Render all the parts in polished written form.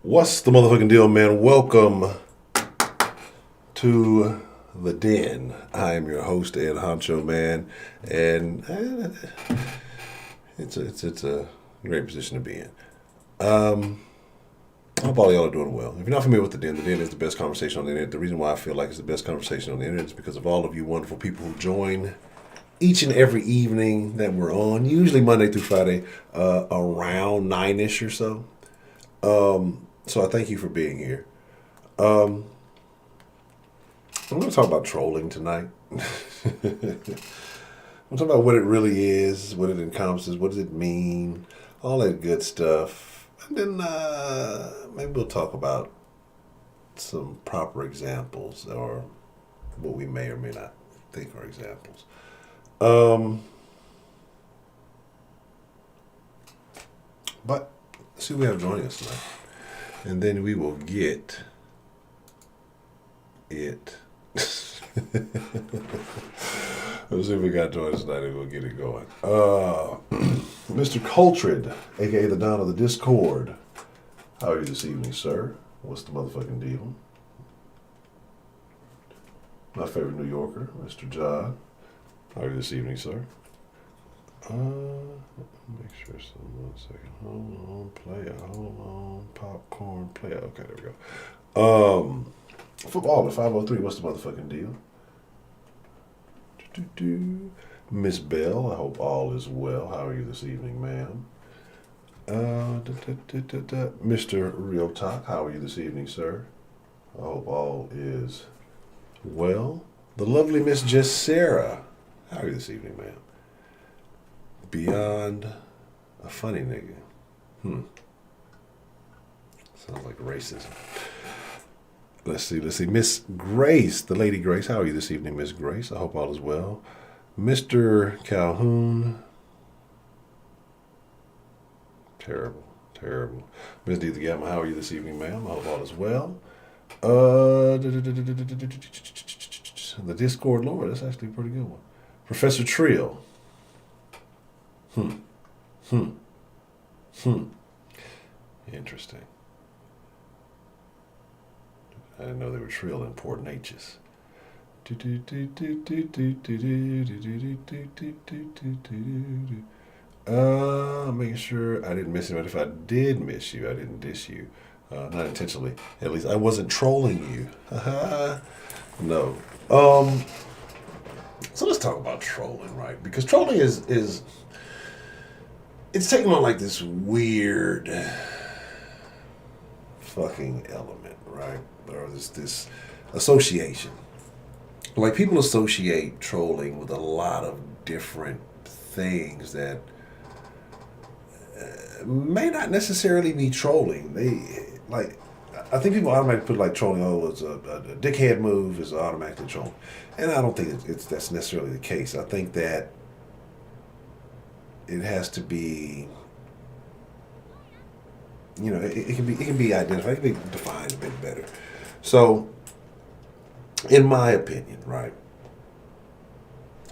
What's the motherfucking deal, man? Welcome to the den. I am your host, Ed Honcho, man, and it's a great position to be in. I hope all y'all are doing well. If you're not familiar with the den is the best conversation on the internet. The reason why I feel like it's the best conversation on the internet is because of all of you wonderful people who join each and every evening that we're on, usually Monday through Friday, around 9-ish or so. So I thank you for being here. Um, I'm going to talk about trolling tonight. I'm talking about what it really is, what it encompasses, what does it mean, all that good stuff. And then maybe we'll talk about some proper examples or what we may or may not think are examples. Um, but let's see who we have joining us tonight. And then we will get it. Let's see if we got joined us tonight and we'll get it going. Mr. Coltrane, aka the Don of the Discord. How are you this evening, sir? What's the motherfucking deal? My favorite New Yorker, Mr. John. How are you this evening, sir? Make sure one second. Hold on, hold on, popcorn, player. Okay, there we go. Football at 503. What's the motherfucking deal? Miss Bell, I hope all is well. How are you this evening, ma'am? Mr. Real Talk, how are you this evening, sir? I hope all is well. The lovely Miss Jessera, how are you this evening, ma'am? Beyond a funny nigga. Sounds like racism. Let's see. Miss Grace, the Lady Grace. How are you this evening, Miss Grace? I hope all is well. Mr. Calhoun. Terrible. Miss D the Gamma, how are you this evening, ma'am? I hope all is well. The Discord Lord, that's actually a pretty good one. Professor Trill. Interesting. I didn't know they were trill in Port Neches. Making sure I didn't miss you. But if I did miss you, I didn't diss you. Not intentionally. At least I wasn't trolling you. No. So let's talk about trolling, right? Because trolling is it's taking on like this weird fucking element, right? Or this association. Like people associate trolling with a lot of different things that may not necessarily be trolling. I think people automatically put like trolling, it's a dickhead move is automatically trolling. And I don't think that's necessarily the case. I think that it has to be, it can be identified, it can be defined a bit better. So, in my opinion, right,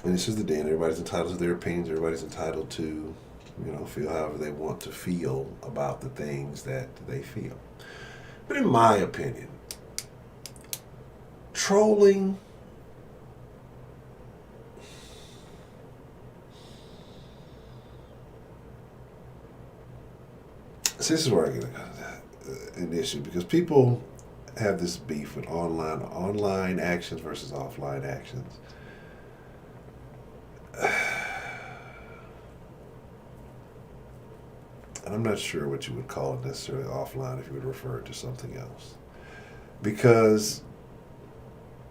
and this is the den, everybody's entitled to their opinions, everybody's entitled to, feel however they want to feel about the things that they feel. But in my opinion, trolling so this is where I get an issue because people have this beef with online actions versus offline actions. And I'm not sure what you would call it necessarily offline if you would refer it to something else. Because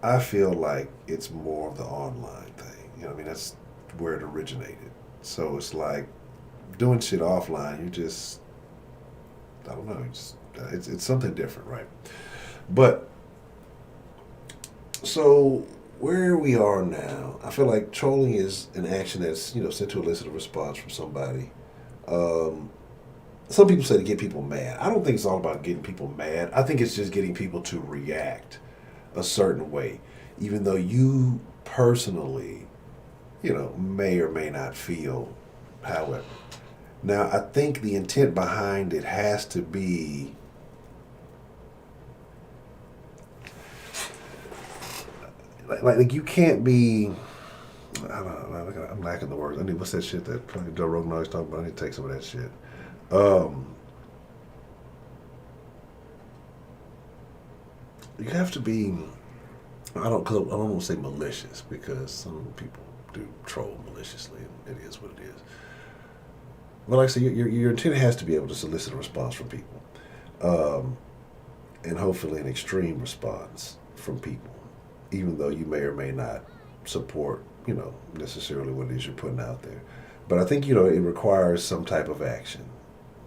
I feel like it's more of the online thing. That's where it originated. So it's like doing shit offline, you just, I don't know, it's something different, right? But, so where we are now, I feel like trolling is an action that's, sent to elicit a response from somebody. Some people say to get people mad. I don't think it's all about getting people mad. I think it's just getting people to react a certain way, even though you personally, may or may not feel however. Now, I think the intent behind it has to be like you can't be. I don't know. I'm lacking the words. I need what's that shit that fucking Joe Rogan always talking about. I need to take some of that shit. Um, you have to be. Cause I don't want to say malicious because some people do troll maliciously, and it is what it is. But like I said, your intent has to be able to solicit a response from people, um, and hopefully an extreme response from people, even though you may or may not support, necessarily what it is you're putting out there. But I think it requires some type of action,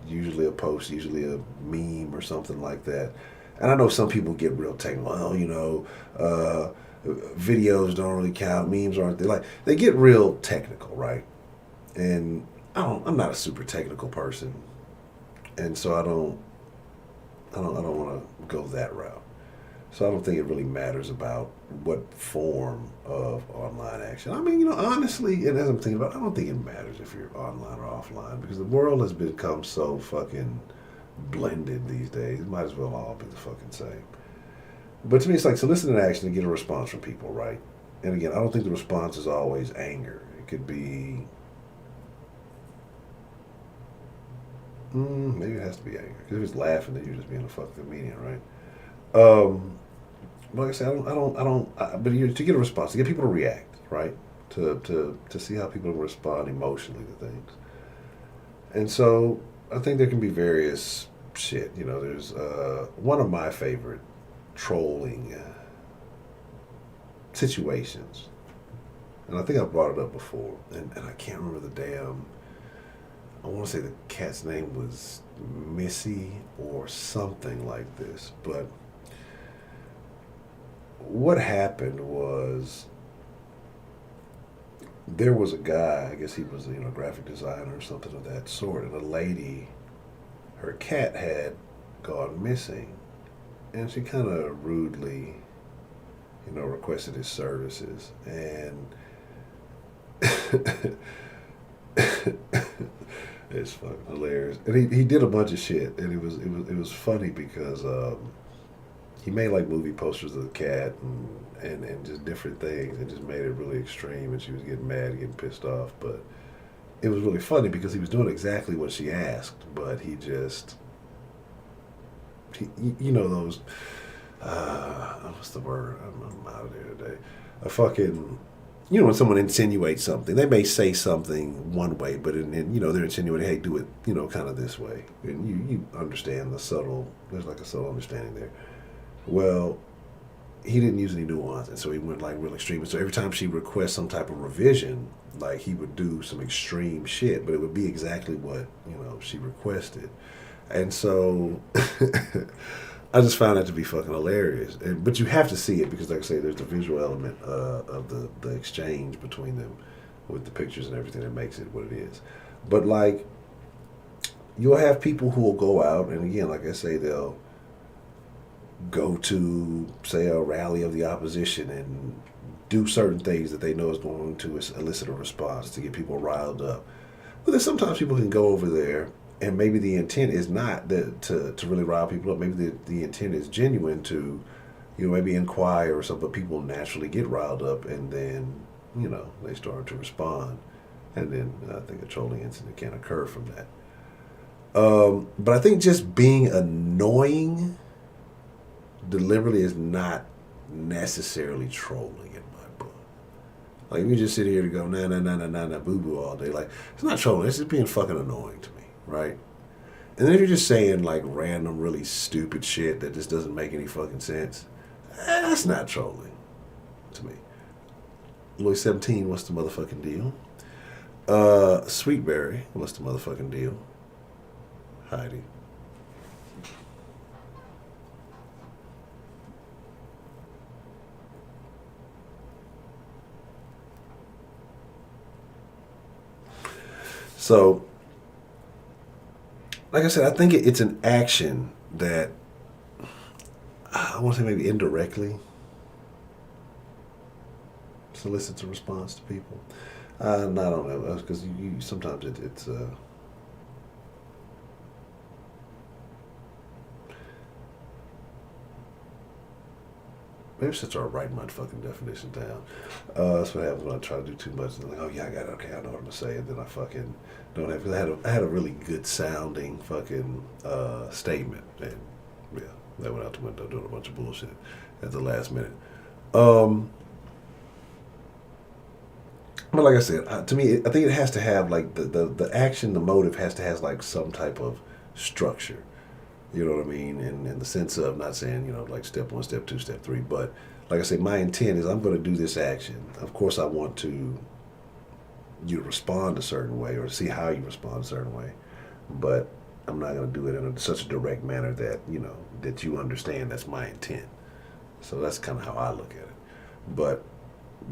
usually a post, usually a meme or something like that. And I know some people get real technical. Well, videos don't really count, memes aren't. They get real technical, right? And I'm not a super technical person, and so I don't want to go that route. So I don't think it really matters about what form of online action. I mean, honestly, and as I'm thinking about it, I don't think it matters if you're online or offline because the world has become so fucking blended these days. It might as well all be the fucking same. But to me, it's like soliciting action to get a response from people, right? And again, I don't think the response is always anger. It could be, maybe it has to be anger. Because if it's laughing, then you're just being a fucking comedian, right? Like I said, but to get a response, to get people to react, right? To see how people respond emotionally to things. And so I think there can be various shit. There's one of my favorite trolling situations, and I think I brought it up before, and I can't remember the damn. I want to say the cat's name was Missy or something like this, but what happened was there was a guy, I guess he was a graphic designer or something of that sort, and a lady, her cat had gone missing, and she kind of rudely, requested his services, and it's fucking hilarious. And he did a bunch of shit, and it was funny because he made like movie posters of the cat and just different things, and just made it really extreme. And she was getting mad, getting pissed off, but it was really funny because he was doing exactly what she asked, but he just, those. What's the word? I'm out of there today. A fucking, when someone insinuates something, they may say something one way, but they're insinuating, hey, do it, kind of this way, and you understand the subtle. There's like a subtle understanding there. Well, he didn't use any nuance, and so he went like real extreme. And so every time she requests some type of revision, like he would do some extreme shit, but it would be exactly what she requested, and so. I just found that to be fucking hilarious. But you have to see it because, like I say, there's the visual element of the exchange between them with the pictures and everything that makes it what it is. But, like, you'll have people who will go out, and again, like I say, they'll go to, say, a rally of the opposition and do certain things that they know is going to elicit a response to get people riled up. But then sometimes people can go over there and maybe the intent is not to really rile people up. Maybe the intent is genuine to, maybe inquire or something. But people naturally get riled up, and then, they start to respond, and then I think a trolling incident can occur from that. But I think just being annoying deliberately is not necessarily trolling in my book. Like, if you just sit here to go nah boo boo all day, like, it's not trolling. It's just being fucking annoying to me. Right? And then if you're just saying like random, really stupid shit that just doesn't make any fucking sense, that's not trolling to me. Louis 17, what's the motherfucking deal? Sweetberry, what's the motherfucking deal? Heidi. So, like I said, I think it's an action that I want to say maybe indirectly solicits a response to people. I don't know because you sometimes it's Maybe I should start writing my fucking definition down. That's what happens when I try to do too much. And I'm like, oh yeah, I got it. Okay, I know what I'm gonna say, and then I fucking don't have. Cause I had a really good sounding fucking statement, and yeah, that went out the window doing a bunch of bullshit at the last minute. Um, but like I said, to me, I think it has to have like the action, the motive has to have like some type of structure. You know what I mean? In the sense of not saying, like step one, step two, step three, but like I say, my intent is I'm going to do this action. Of course, I want you to respond a certain way or see how you respond a certain way, but I'm not going to do it in such a direct manner that, that you understand that's my intent. So that's kind of how I look at it. But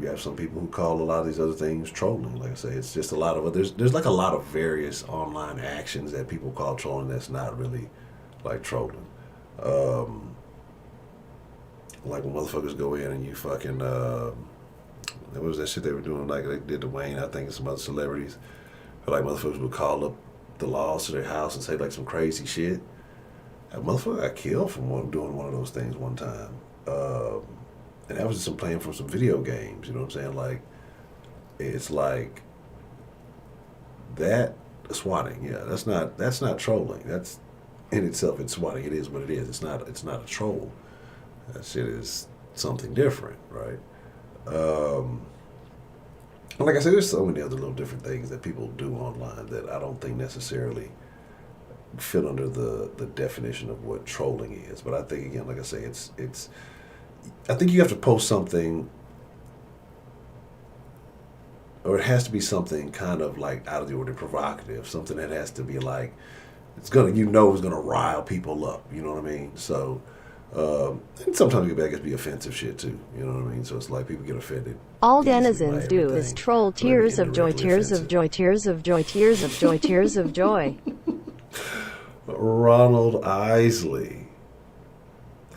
you have some people who call a lot of these other things trolling. Like I say, it's just a lot of there's like a lot of various online actions that people call trolling that's not really like trolling. Um, like when motherfuckers go in and you fucking what was that shit they were doing? Like they did to Wayne, I think, and some other celebrities. Like motherfuckers would call up the laws to their house and say like some crazy shit. A motherfucker got killed from doing one of those things one time. And that was just some playing from some video games. You know what I'm saying? Like it's like that swatting. Yeah, that's not trolling. That's in itself, it's swatting. It is what it is. It's not a troll. That shit is something different, right? Like I said, there's so many other little different things that people do online that I don't think necessarily fit under the definition of what trolling is. But I think again, like I say, it's I think you have to post something, or it has to be something kind of like out of the ordinary, provocative, something that has to be like it's gonna it's gonna rile people up. You know what I mean? So. And sometimes it can be offensive shit too. You know what I mean? So it's like people get offended. All denizens do is troll. Tears of joy, tears of joy, tears of joy, tears of joy, tears of joy. Ronald Isley.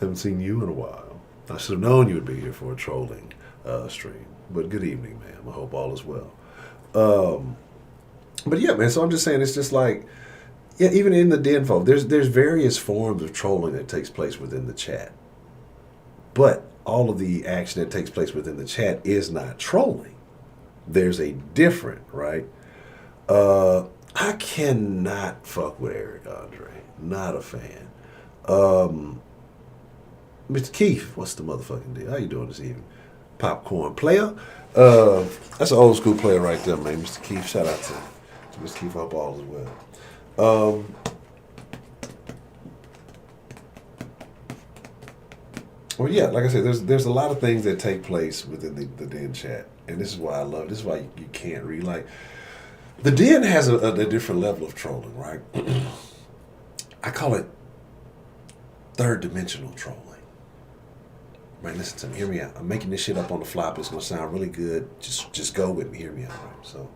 Haven't seen you in a while. I should have known you would be here for a trolling stream. But good evening, ma'am. I hope all is well. But yeah, man. So I'm just saying, it's just like, yeah, even in the den folk, there's various forms of trolling that takes place within the chat. But all of the action that takes place within the chat is not trolling. There's a different, right? I cannot fuck with Eric Andre. Not a fan. Mr. Keith, what's the motherfucking deal? How you doing this evening? Popcorn player. That's an old school player right there, man. Mr. Keith, shout out to Mr. Keith. Hope all is well. Well, yeah, like I said, there's a lot of things that take place within the den chat, and this is why I love. This is why you can't read. Like the den has a different level of trolling, right? I call it third dimensional trolling. Right, listen to me. Hear me out. I'm making this shit up on the fly, but it's gonna sound really good. Just go with me. Hear me out, right? So.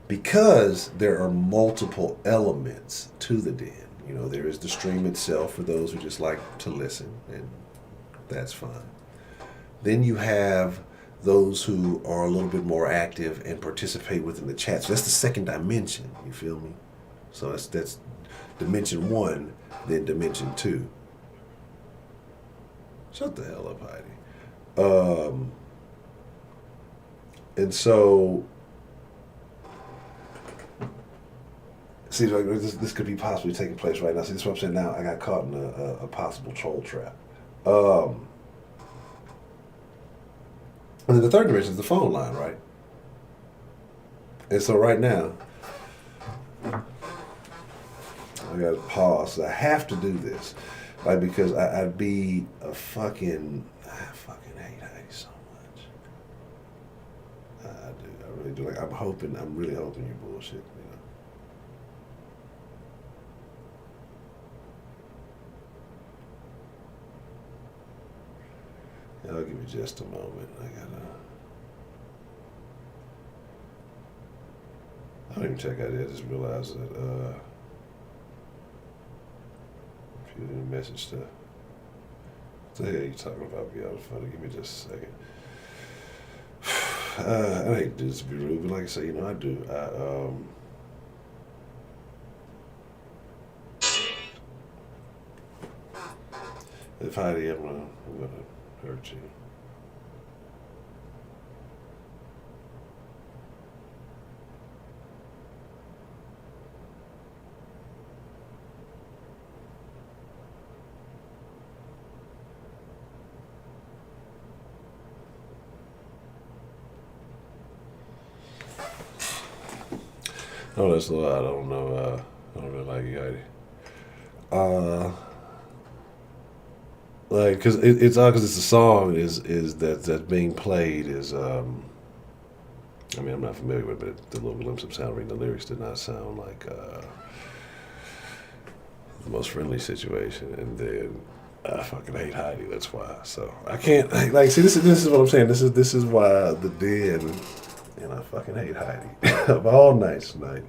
Because there are multiple elements to the den. There is the stream itself for those who just like to listen, and that's fine. Then you have those who are a little bit more active and participate within the chat. So that's the second dimension, you feel me? So that's dimension one, then dimension two. Shut the hell up, Heidi. And so... See, like this could be possibly taking place right now. See, this is what I'm saying now. I got caught in a possible troll trap. And then the third dimension is the phone line, right? And so right now, I got to pause. I have to do this, like because I'd be a fucking. I fucking hate Heidi so much. I do. I really do. Like I'm really hoping you're bullshit. I'll give you just a moment. I don't even check out it. I just realized that if you didn't message stuff. What the hell are you talking about? Be out funny. Give me just a second. I hate to do this to be rude, but like I say, I do. If Heidi, I'm gonna hurt you. Oh, that's a lot. I don't know. I don't really like you, Heidi. Like, cause it's odd because it's a song is that's being played is I mean I'm not familiar with it, but the little glimpse of sound reading the lyrics did not sound like the most friendly situation, and then I fucking hate Heidi. That's why. So I can't like see this is what I'm saying. This is why the Den and I fucking hate Heidi of all nights tonight.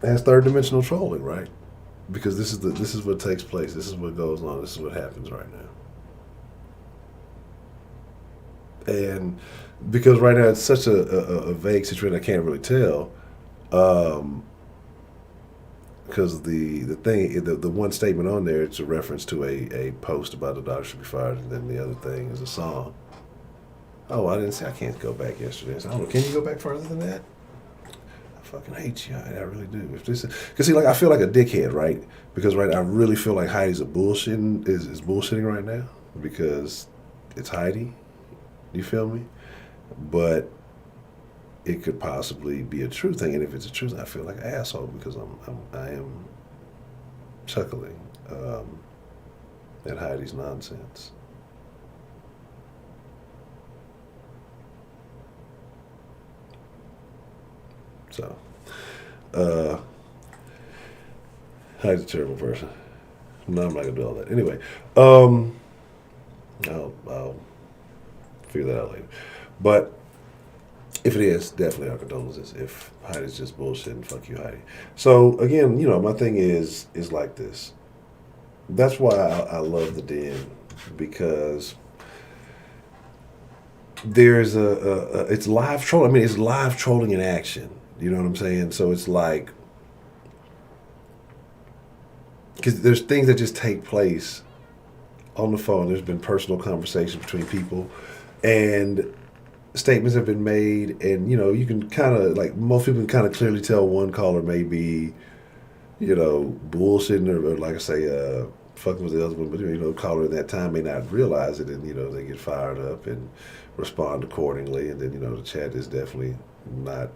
Has third dimensional trolling, right? Because this is what takes place. This is what goes on. This is what happens right now. And because right now it's such a vague situation, I can't really tell. Because the one statement on there, it's a reference to a post about the doctor should be fired, and then the other thing is a song. Oh, I didn't say I can't go back yesterday. So I don't know. Can you go back further than that? I fucking hate you. I really do. If this, cause see, like I feel like a dickhead, right? Because I really feel like Heidi's is bullshitting right now because it's Heidi. You feel me? But it could possibly be a true thing, and if it's a true thing, I feel like an asshole because I am chuckling at Heidi's nonsense. So, Heidi's a terrible person. No, I'm not gonna do all that. Anyway, I'll figure that out later. But if it is, definitely our condolences. If Heidi's just bullshit, fuck you, Heidi. So again, my thing is like this. That's why I love the Den, because there's it's live trolling. I mean, it's live trolling in action. You know what I'm saying? So it's like, because there's things that just take place on the phone. There's been personal conversations between people, and statements have been made, and you can kind of like most people can kind of clearly tell one caller may be, bullshitting or like I say, fucking with the other one, but caller at that time may not realize it, and they get fired up and respond accordingly, and then the chat is definitely not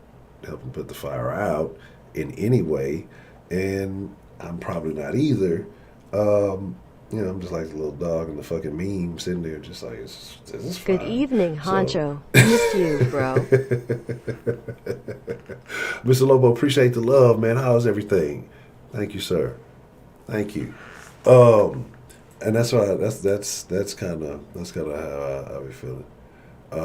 helping put the fire out in any way, and I'm probably not either. I'm just like the little dog in the fucking meme sitting there just like, is this fine? Good evening, Honcho. Missed you, bro. Mr. Lobo, appreciate the love, man. How's everything? Thank you, sir. Thank you. And that's why that's kind of how I be feeling. I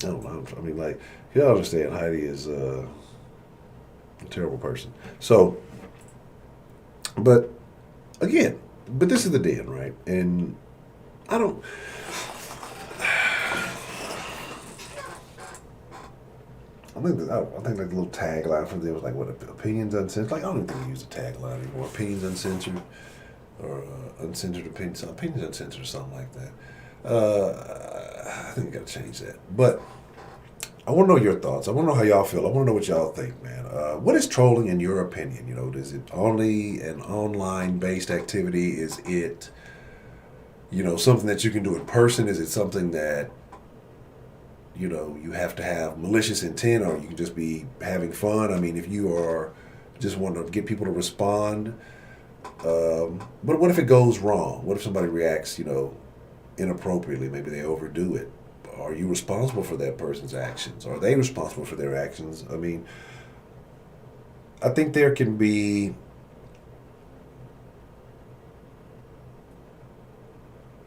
don't know. I mean, like, you understand, Heidi is a terrible person. So, but this is the Den, right? And I think like the little tagline for them was like, what, opinions uncensored? Like, I don't even think we use the tagline anymore. Opinions uncensored, or uncensored opinions uncensored, or something like that. I think we got to change that. But I want to know your thoughts. I want to know how y'all feel. I want to know what y'all think, man. What is trolling in your opinion? Is it only an online-based activity? Is it, something that you can do in person? Is it something that, you have to have malicious intent, or you can just be having fun? I mean, if you are just wanting to get people to respond, but what if it goes wrong? What if somebody reacts, inappropriately? Maybe they overdo it. Are you responsible for that person's actions? Are they responsible for their actions? I mean, I think there can be,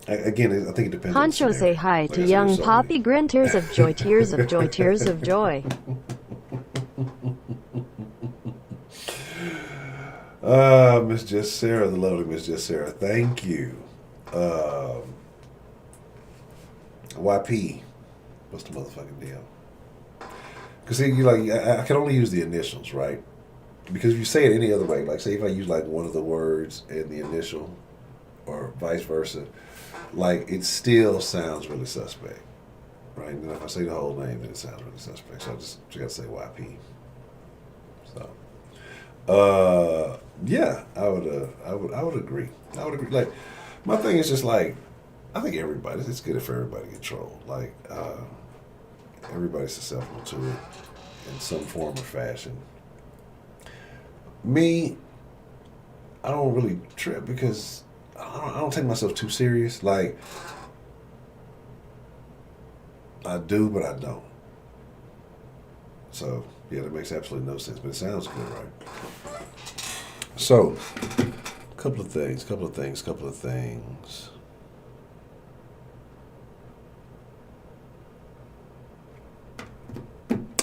again, I think it depends. Honcho, say hi to young Poppy Grin. Tears of joy, tears of joy, tears of joy. Miss Jess Sarah, the lovely Miss Jess Sarah, thank you. YP, what's the motherfucking deal? Because see, I can only use the initials, right? Because if you say it any other way, like say if I use like one of the words and the initial, or vice versa, like it still sounds really suspect, right? And if I say the whole name, then it sounds really suspect. So I just got to say YP. So, yeah, I would agree. I would agree. Like, my thing is just like, I think it's good for everybody to get trolled. Like, everybody's susceptible to it in some form or fashion. Me, I don't really trip because I don't take myself too serious. Like, I do, but I don't. So, yeah, that makes absolutely no sense, but it sounds good, right? So, couple of things. I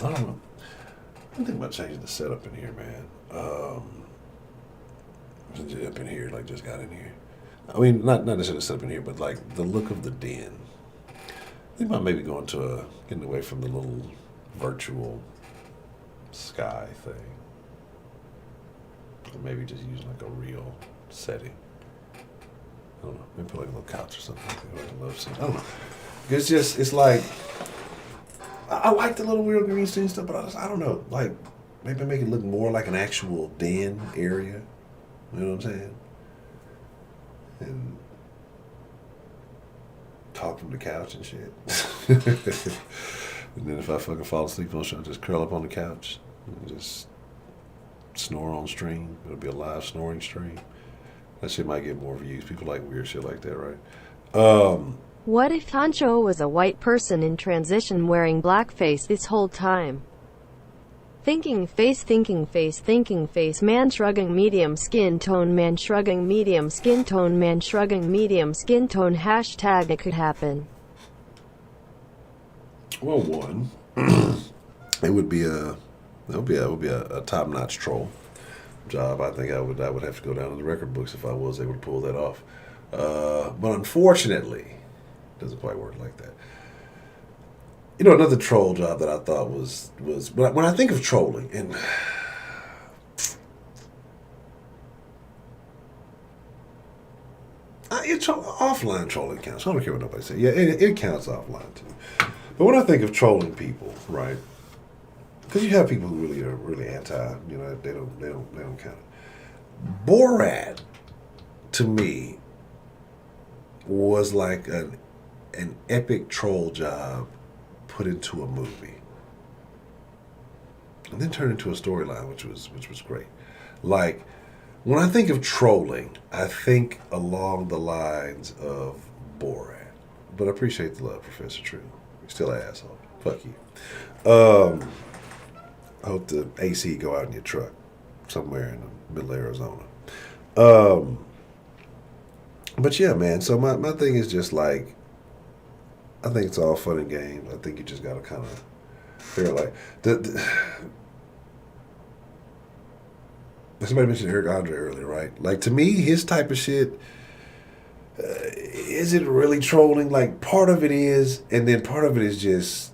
don't know. I'm thinking about changing the setup in here, man. Up in here, like just got in here. I mean, not necessarily set up in here, but like the look of the den. I think about maybe getting away from the little virtual sky thing. Or maybe just using like a real setting. I don't know. Maybe put like a little couch or something. Like a love seat. I don't know. It's like, I like the little weird green screen stuff, but I don't know. Like, maybe make it look more like an actual den area. You know what I'm saying? And talk from the couch and shit. And then if I fucking fall asleep on show, just curl up on the couch and just snore on stream. It'll be a live snoring stream. That shit might get more views. People like weird shit like that, right? What if Honcho was a white person in transition wearing blackface this whole time? Thinking face, man shrugging medium skin tone, man shrugging medium skin tone, man shrugging medium skin tone, hashtag it could happen. Well, one, it would be a top-notch troll job. I think I would have to go down to the record books if I was able to pull that off. But unfortunately, it doesn't quite work like that. You know, another troll job that I thought was when I think of trolling, and offline trolling counts. I don't care what nobody says. Yeah, it counts offline too. But when I think of trolling people, right? Because you have people who really are really anti. You know, they don't count it. Borat, to me, was like an epic troll job put into a movie, and then turned into a storyline, which was great. Like, when I think of trolling, I think along the lines of Borat. But I appreciate the love, Professor True. You're still an asshole. Fuck you. I hope the AC go out in your truck somewhere in the middle of Arizona. But yeah, man. So my thing is just like, I think it's all fun and games. I think you just gotta kind of figure like somebody mentioned Eric Andre earlier, right? Like, to me, his type of shit, is it really trolling? Like, part of it is, and then part of it is just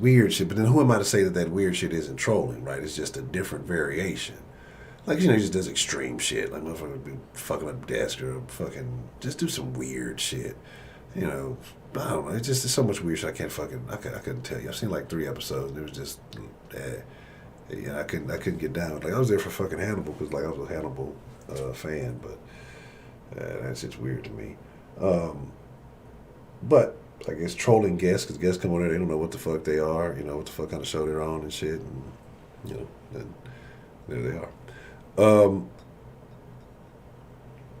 weird shit. But then who am I to say that weird shit isn't trolling, right? It's just a different variation. Like, you know, he just does extreme shit. Like, motherfucker be fucking up desk or fucking just do some weird shit. You know, I don't know. It's so much weird shit. I couldn't tell you. I've seen like 3 episodes and it was just, yeah, I couldn't get down. Like, I was there for fucking Hannibal because like I was a Hannibal fan, but that shit's weird to me. But I guess trolling guests, because guests come on there, they don't know what the fuck they are, you know, what the fuck kind of show they're on and shit, and you know, then there they are.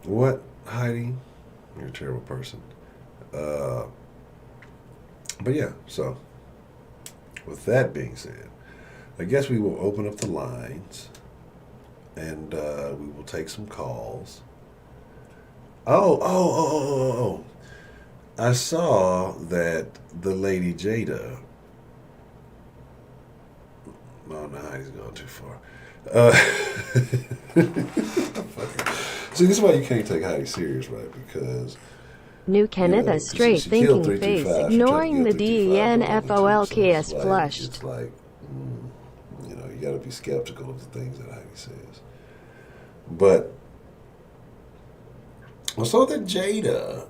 What, Heidi? You're a terrible person. But yeah, so with that being said, I guess we will open up the lines and we will take some calls. Oh. I saw that the lady Jada. Oh, no, Heidi's going too far. See, this is why you can't take Heidi serious, right? Because New Kenneth, a straight thinking face, ignoring the DENFOLKS flushed. It's like, you know, you got to be skeptical of the things that Heidi says. But So that Jada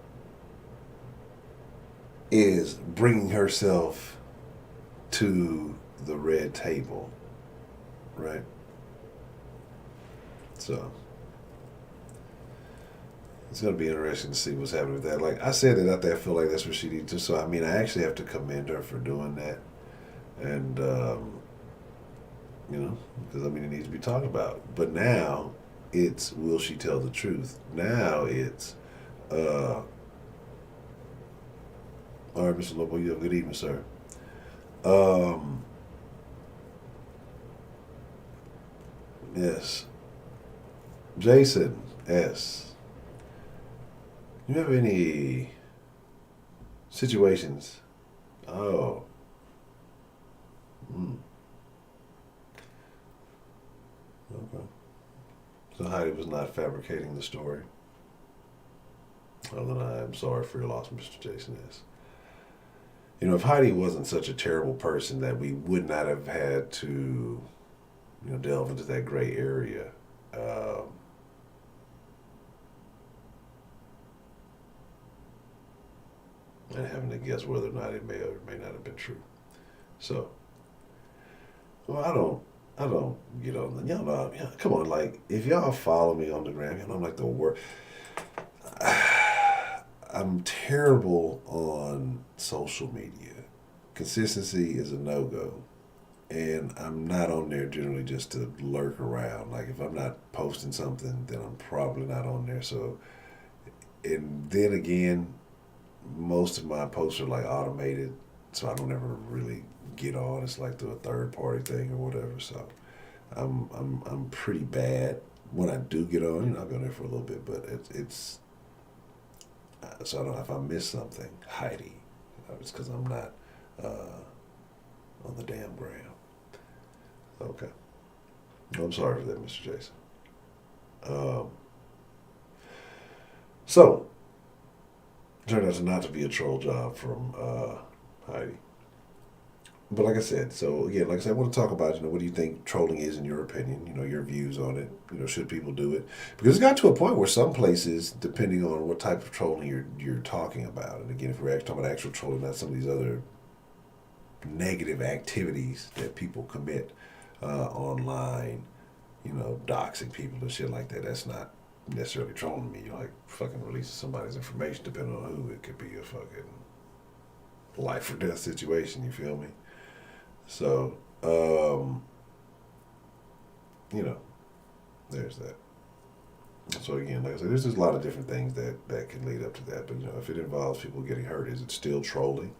is bringing herself to the red table, right? So it's going to be interesting to see what's happening with that. Like I said it out there, I feel like that's what she needs to. So I mean, I actually have to commend her for doing that, and you know, because I mean, it needs to be talked about. But now it's will she tell the truth? Now it's all right, Mr. Lobo. You have a good evening, sir. Um, yes, Jason S. You have any situations? Oh, mm, okay. So Heidi was not fabricating the story. Well, then I'm sorry for your loss, Mr. Jason S. You know, if Heidi wasn't such a terrible person that we would not have had to, delve into that gray area. Um, and having to guess whether or not it may or may not have been true. So, well, I don't get on the, y'all know, come on, like, if y'all follow me on the gram, I'm like the worst. I'm terrible on social media. Consistency is a no go. And I'm not on there generally just to lurk around. Like, if I'm not posting something, then I'm probably not on there. So, and then again, most of my posts are like automated, so I don't ever really get on. It's like through a third party thing or whatever. So I'm pretty bad when I do get on. I'll go there for a little bit, but it's so I don't know if I miss something, Heidi. It's because I'm not on the damn gram. Okay, I'm sorry for that, Mr. Jason. Um, so turned out to not to be a troll job from Heidi. But like I said, so again, like I said, I want to talk about, what do you think trolling is in your opinion? Your views on it. Should people do it? Because it's got to a point where some places, depending on what type of trolling you're talking about, and again, if we're talking about actual trolling, not some of these other negative activities that people commit online, doxing people and shit like that. That's not necessarily trolling me. You're like fucking releasing somebody's information, depending on who. It could be a fucking life or death situation. You feel me? So, there's that. So again, like I said, there's just a lot of different things that can lead up to that. But if it involves people getting hurt, is it still trolling,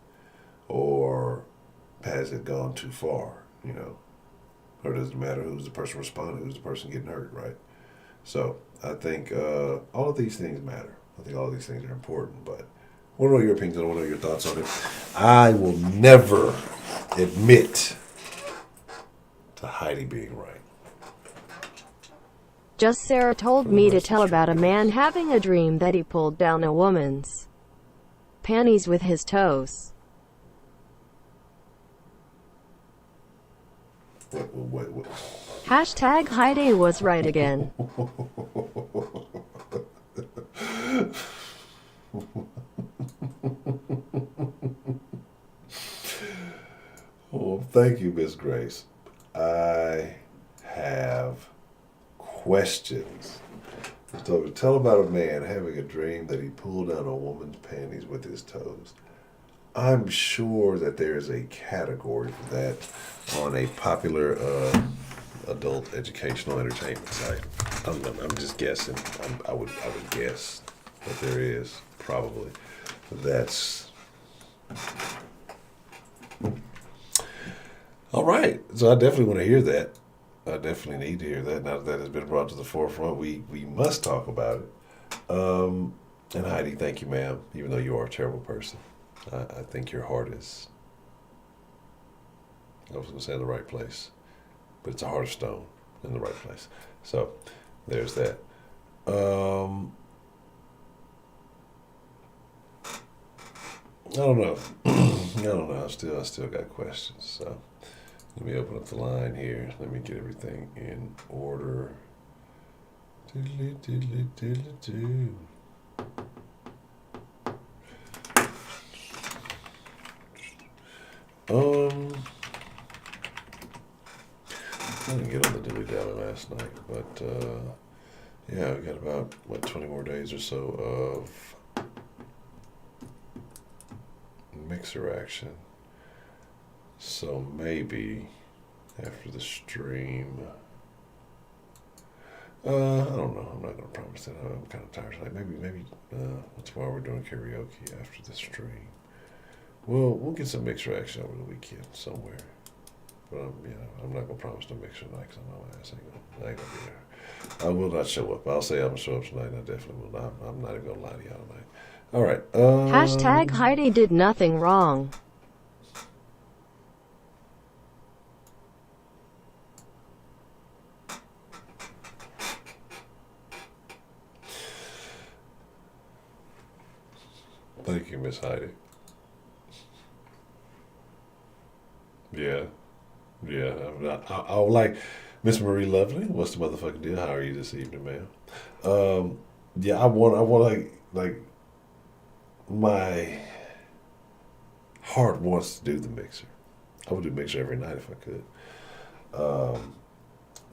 or has it gone too far? Or does it matter who's the person responding, who's the person getting hurt, right? So I think all of these things matter. I think all of these things are important. But I want to know your opinions. I want to know your thoughts on it. I will never admit to Heidi being right. Just Sarah told me to tell about a man having a dream that he pulled down a woman's panties with his toes. What? Hashtag Heidi was right again. Well, thank you, Miss Grace. I have questions. So tell about a man having a dream that he pulled down a woman's panties with his toes. I'm sure that there is a category for that on a popular adult educational entertainment site. I'm just guessing. I would guess that there is probably. That's all right. So I definitely want to hear that. I definitely need to hear that. Now that that has been brought to the forefront, we must talk about it. And Heidi, thank you, ma'am. Even though you are a terrible person, I think your heart is, I was going to say in the right place, but it's a heart of stone in the right place. So there's that. I don't know. I don't know. I still got questions. So let me open up the line here. Let me get everything in order. Diddly, diddly, diddly, doo. I didn't get on the dilly dally last night, but yeah, we got about 20 more days or so of mixer action. So maybe after the stream, I don't know. I'm not gonna promise that. I'm kind of tired tonight. Maybe tomorrow we're doing karaoke after the stream. We'll get some mixer action over the weekend somewhere. But I'm not gonna promise no mixer tonight because I know my ass I ain't gonna be there. I will not show up. I'll say I'm gonna show up tonight, and I definitely will not. I'm not even gonna lie to y'all tonight. All right. Hashtag Heidi did nothing wrong. Thank you, Miss Heidi. Yeah. Yeah, I'll like Miss Marie Lovely. What's the motherfucking deal? How are you this evening, ma'am? Yeah, I want like my heart wants to do the mixer. I would do mixer every night if I could.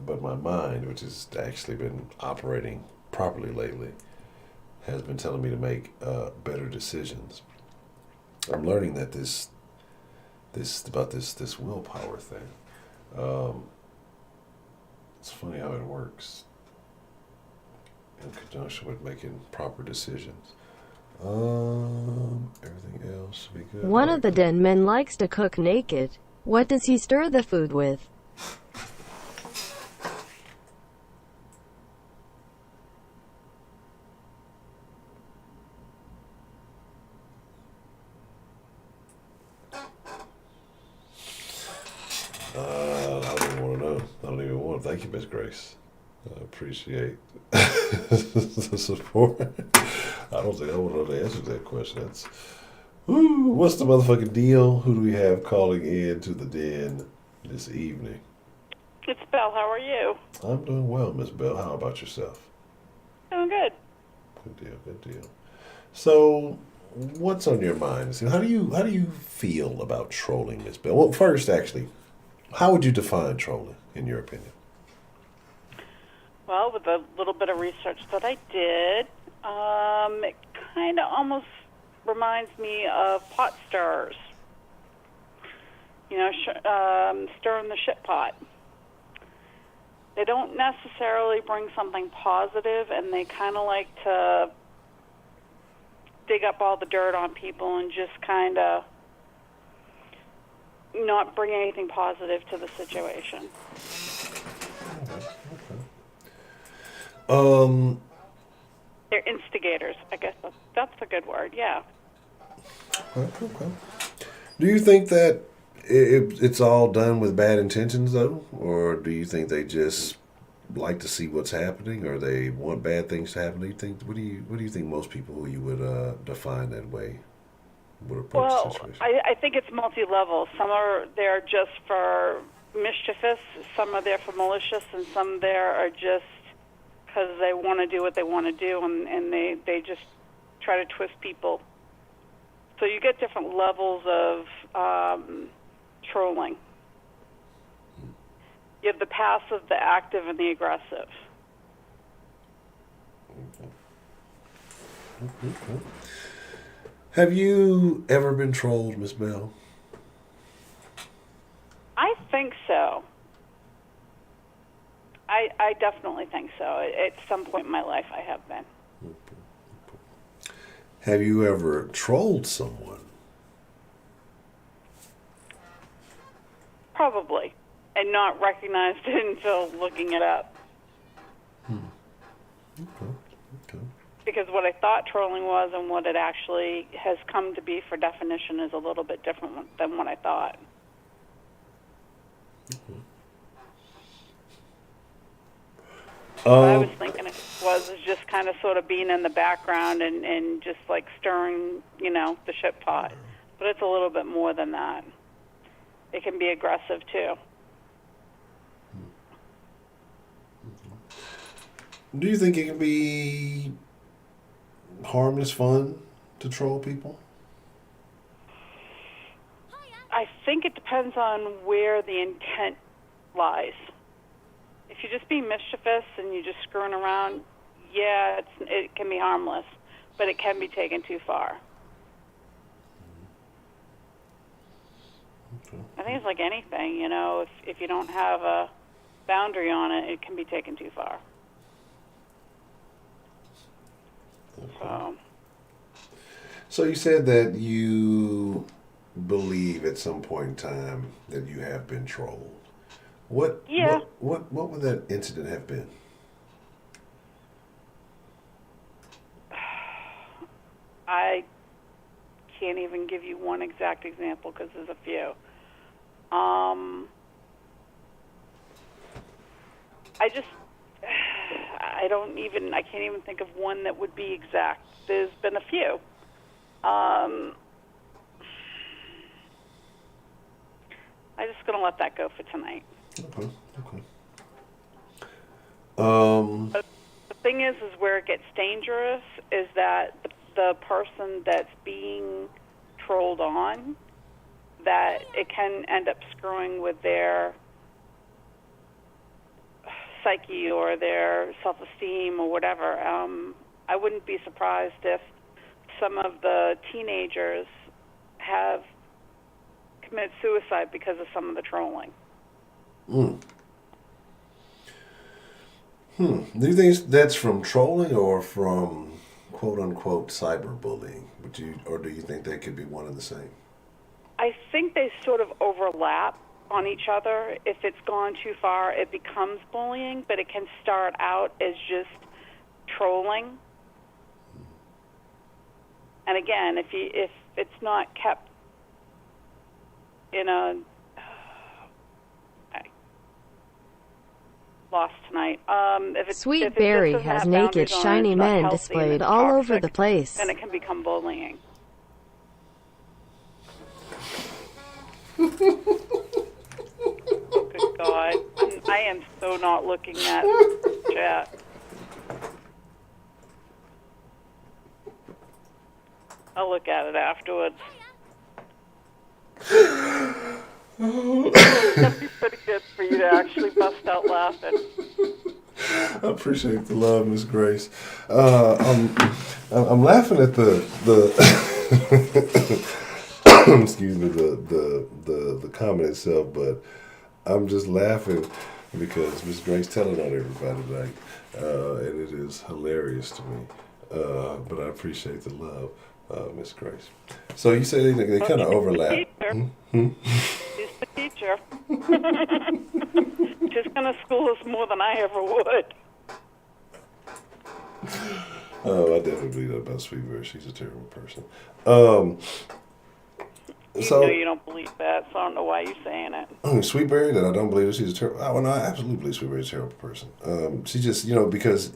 But my mind, which has actually been operating properly lately, has been telling me to make better decisions. I'm learning that this willpower thing. It's funny how it works in conjunction with making proper decisions. Everything else be good. One of the den men likes to cook naked. What does he stir the food with? I don't even want to know. I don't even want to. Thank you, Miss Grace. I appreciate the support. I don't think I want to know the answer to that question. That's, what's the motherfucking deal? Who do we have calling in to the den this evening? It's Belle. How are you? I'm doing well, Miss Bell. How about yourself? Doing good. Good deal. Good deal. So, what's on your mind? So how do you feel about trolling, Miss Bell? Well, first, actually, how would you define trolling, in your opinion? Well, with a little bit of research that I did, it kind of almost reminds me of pot stirrers. You know, stirring the shit pot. They don't necessarily bring something positive, and they kind of like to dig up all the dirt on people and just kind of not bring anything positive to the situation. They're instigators. I guess that's a good word. Yeah. Okay. Do you think that it's all done with bad intentions, though, or do you think they just like to see what's happening, or they want bad things to happen? Do you think what do you think most people who you would define that way would approach the situation? I think it's multi-level. Some are there just for mischievous, some are there for malicious, and some there are just because they want to do what they want to do, and they just try to twist people. So you get different levels of trolling. You have the passive, the active, and the aggressive. Okay. Have you ever been trolled, Miss Bell? I think so. I definitely think so. At some point in my life, I have been. Have you ever trolled someone? Probably. And not recognized it until looking it up. Okay. Because what I thought trolling was and what it actually has come to be for definition is a little bit different than what I thought. What I was thinking it was just kind of sort of being in the background and just like stirring, the shit pot. But it's a little bit more than that. It can be aggressive too. Do you think it can be harmless fun to troll people? I think it depends on where the intent lies. If you're just being mischievous and you're just screwing around, yeah, it can be harmless, but it can be taken too far. Okay. I think it's like anything, you know, if you don't have a boundary on it, it can be taken too far. Okay. So you said that you believe at some point in time that you have been trolled. What would that incident have been? I can't even give you one exact example because there's a few. I can't even think of one that would be exact. There's been a few. I'm just going to let that go for tonight. Okay. But the thing is where it gets dangerous is that the person that's being trolled on, that it can end up screwing with their psyche or their self-esteem or whatever. I wouldn't be surprised if some of the teenagers have committed suicide because of some of the trolling. Do you think that's from trolling or from quote-unquote cyberbullying? Or do you think they could be one and the same? I think they sort of overlap on each other. If it's gone too far, it becomes bullying, but it can start out as just trolling. And again, if it's not kept in a lost tonight. Sweet Berry has naked, shiny men displayed all over the place. Then it can become bullying. Good God. I am so not looking at chat. I'll look at it afterwards. That'd be pretty good for you to actually bust out laughing. I appreciate the love, Miss Grace. I'm laughing at the excuse me, the comment itself, but I'm just laughing because Miss Grace telling on everybody tonight, and it is hilarious to me. But I appreciate the love, Miss Grace. So you say they kind of overlap. She's the teacher. She's going to school us more than I ever would. Oh, I definitely believe that about Sweet Berry. She's a terrible person. You know you don't believe that, so I don't know why you're saying it. Sweet Berry, that I don't believe that she's a terrible... Oh, no, I absolutely believe Sweet Berry's a terrible person. She just, because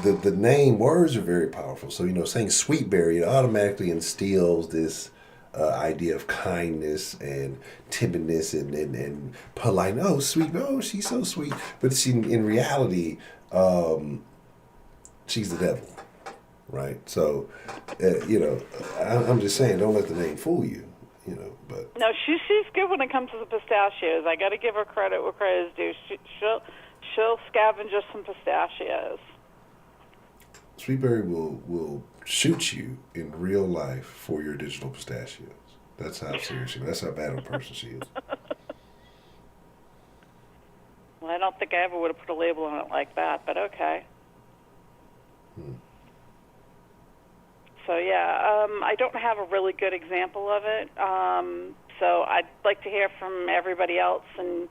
the name, words are very powerful. So, saying Sweet Berry, it automatically instills this idea of kindness and timidness and polite. Oh, sweet. Oh, she's so sweet. But in reality, she's the devil, right? So, I'm just saying, don't let the name fool you, But no, she's good when it comes to the pistachios. I got to give her credit where credit is due. She'll scavenge us some pistachios. Sweetberry will shoot you in real life for your digital pistachios. That's how serious she is. That's how bad of a person she is. Well, I don't think I ever would have put a label on it like that, but okay. So, yeah, I don't have a really good example of it. So I'd like to hear from everybody else and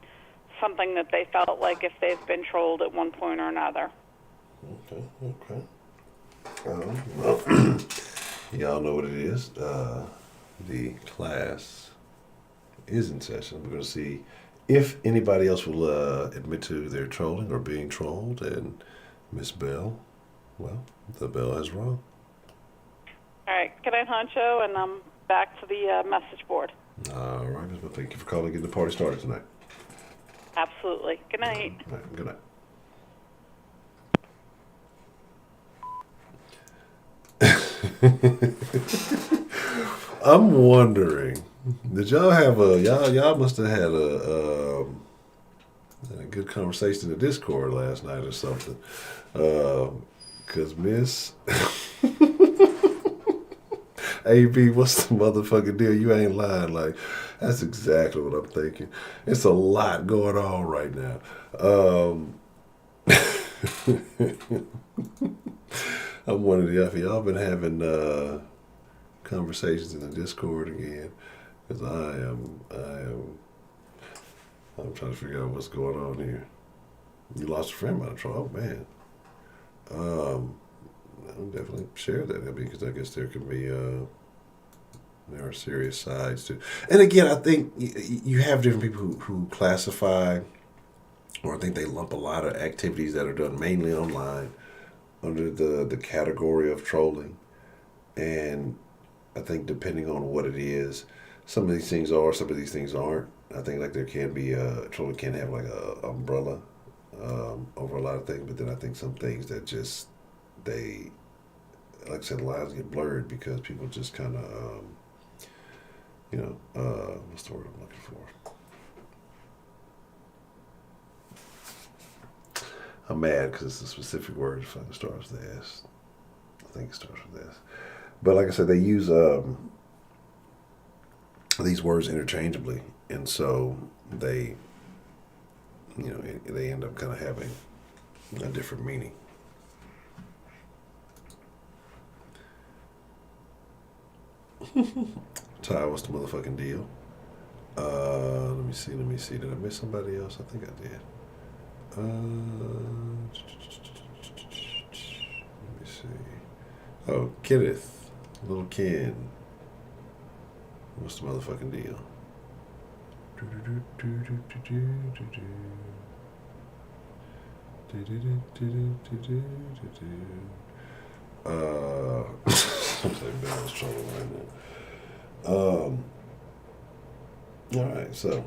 something that they felt like if they've been trolled at one point or another. Okay. Well, y'all know what it is. The class is in session. We're going to see if anybody else will admit to their trolling or being trolled. And Miss Bell, well, the bell has rung. All right. Good night, Honcho, and I'm back to the message board. All right, Ms. Bell. Thank you for calling and getting the party started tonight. Absolutely. Good night. All right, good night. I'm wondering, did y'all have y'all must have had a good conversation in the Discord last night or something. Cause Miss AB, what's the motherfucking deal? You ain't lying. Like, that's exactly what I'm thinking. It's a lot going on right now. I'm wondering if y'all been having conversations in the Discord again, because I'm trying to figure out what's going on here. You lost a friend by the troll. Oh man. I'll definitely share that because I guess there can be there are serious sides to. And again, I think you have different people who classify, or I think they lump a lot of activities that are done mainly online under the category of trolling. And I think depending on what it is, some of these things are, some of these things aren't. I think like there can be trolling can have like a umbrella over a lot of things, but then I think some things that just they, like I said, the lines get blurred because people just kind of, what's the word I'm looking for? I'm mad because it's a specific word. If it starts with S, I think it starts with S. But like I said, they use these words interchangeably, and so they, they end up kind of having a different meaning. Ty, what's the motherfucking deal? Let me see. Did I miss somebody else? I think I did. Let me see. Oh, Kenneth. Little Ken. What's the motherfucking deal? I'm balance trouble right now. All right, so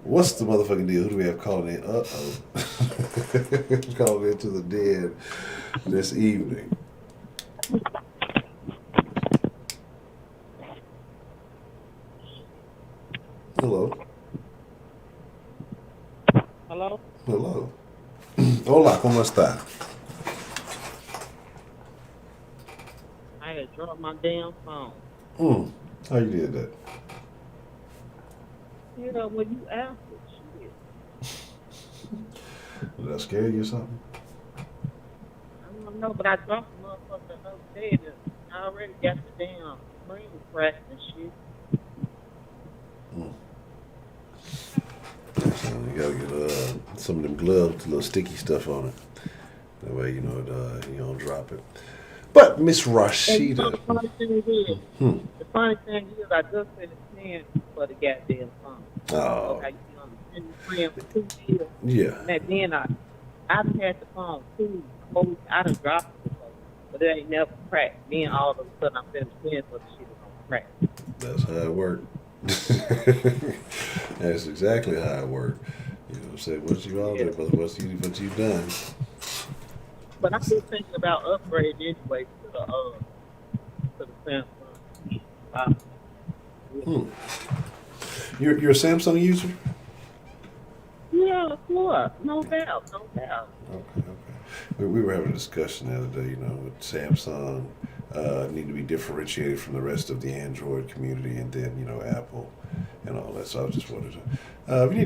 what's the motherfucking deal? Who do we have calling in? Calling into the dead this evening. Hello. Hello? Hello. Hola, ¿cómo está? I had dropped my damn phone. How you did that? You know, when you asked it, shit. Did I scare you or something? I don't know, but I dropped the motherfucker the other day and I already got the damn screen cracked and shit. So you gotta get some of them gloves with a little sticky stuff on it. That way, you don't drop it. But Miss Rashida. The funny thing is, I just finished paying for the goddamn phone. Oh. Okay, you know, paying for 2 years. Yeah. And then I've had the phone too. I done dropped it before, but it ain't never cracked. Then all of a sudden I'm finished paying for the shit is gonna crack. That's how it worked. That's exactly how it worked. You know what I'm saying? What you all there, brother? What you done? But I'm just thinking about upgrading anyway to the Samsung. You're a Samsung user? Yeah, of course. No doubt. Okay. We were having a discussion the other day, with Samsung need to be differentiated from the rest of the Android community, and then, Apple and all that. So I was just wondering,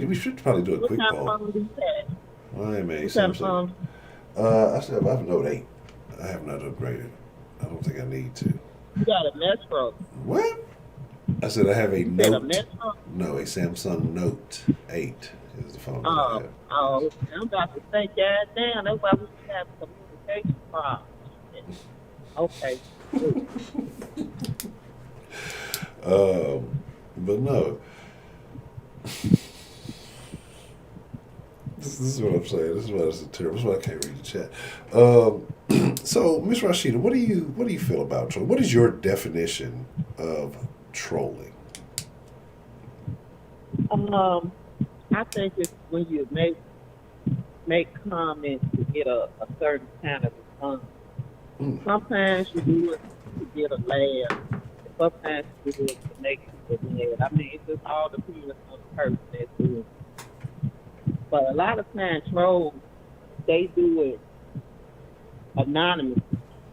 we should probably do a quick poll. What kind of phone do you have? I am a Samsung. I have a Note 8. I have not upgraded. I don't think I need to. You got a Metro. What? I said I have a You said Note. a Metro? No, a Samsung Note 8 is the phone that I have. I'm about to say, goddamn, that's why we have communication problems. Okay. But no. This is what I'm saying. This is why it's a terrible. This is why I can't read the chat. So, Miss Rashida, what do you feel about trolling? What is your definition of trolling? I think it's when you make comments to get a certain kind of Sometimes you do it to get a laugh. Sometimes you do it to make people mad. I mean, it just all depends on the person that's doing it. But a lot of times trolls, they do it anonymous.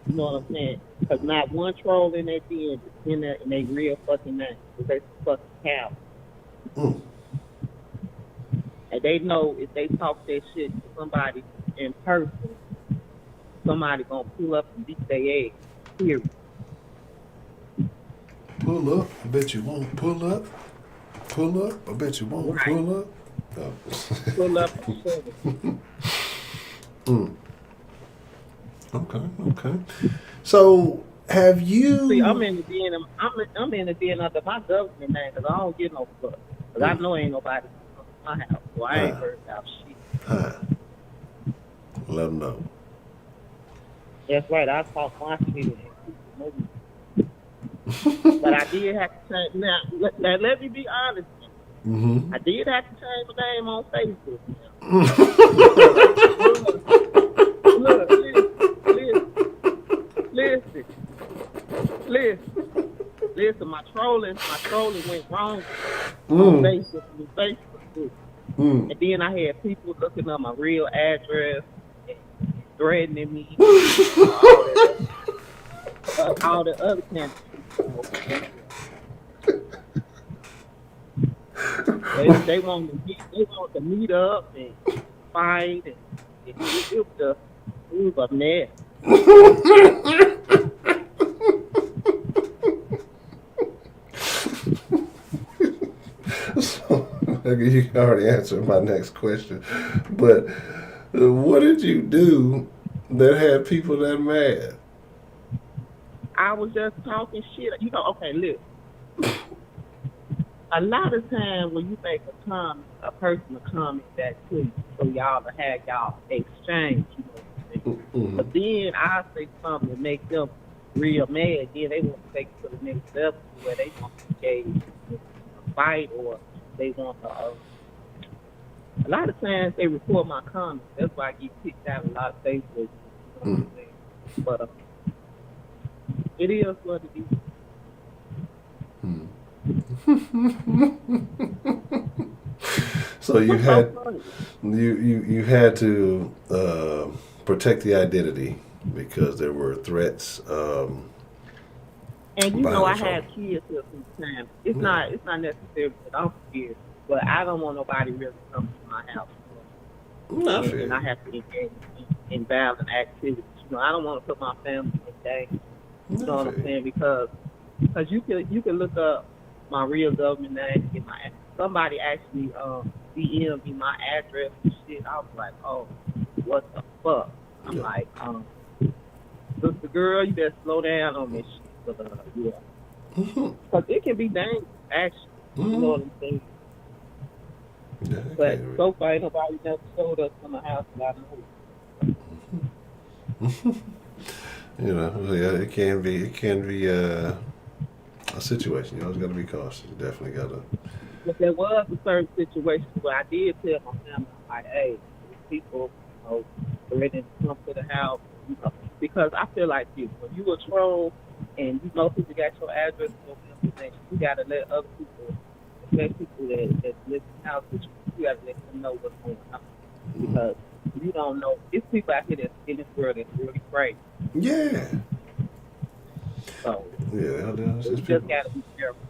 You know what I'm saying? Because not one troll in that den is in there in their real fucking name. Because they fucking cow. And they know if they talk that shit to somebody in person, somebody gonna pull up and beat their ass. Period. Pull up, I bet you won't. Pull up. Pull up, I bet you won't. Right. Pull up. Oh. Pull up and shove it. Okay. So, have you? See, I'm in the den. I'm in the den under my government name because I don't get no fuck. Because I know ain't nobody in my house, so I ain't worried about shit. Let them know. That's right. I talk my shit. But I did have to change. Now, let me be honest. I did have to change my name on Facebook. Listen. My trolling went wrong on Facebook. And then I had people looking up my real address and threatening me. All the other kind of people. They want to meet up and fight, and it was a mess. So, you already answered my next question, but what did you do that had people that mad? I was just talking shit. You know, okay, look. A lot of times when you make a comment, a person will comment back to you, so y'all will have y'all exchange. You know what I'm saying? But then I say something that makes them real mad. Then they want to take it to the next level where they want to engage in a fight or they want to. A lot of times they report my comments. That's why I get kicked out a lot of Facebook. You know what I'm saying? But it is what it is. So you had to protect the identity because there were threats. And you know I have kids here sometimes. It's not necessarily that I'm scared, but I don't want nobody really coming to my house. And I have to engage in violent activities. You know, I don't want to put my family in danger. You know what I'm saying? Because you can look up my real government name, get my somebody actually DM me my address and shit. I was like, oh, what the fuck? I'm like, sister girl, you better slow down on this shit. But yeah, because it can be dangerous, actually. You know what I'm saying? Yeah, but so far, ain't nobody never showed us from the house that I know. You know, yeah, it can be a situation. You always got to be cautious. You definitely got to. But there was a certain situation where I did tell my family, like, hey, these people, you know, ready to come to the house, you know, because I feel like you, when you a troll and you know people got your address and your information, you got to let other people, especially people that live in the house with you got to let them know what's going on. Because you don't know. There's people out here that's in this world that's really crazy. Yeah. So, yeah, you just got to be careful.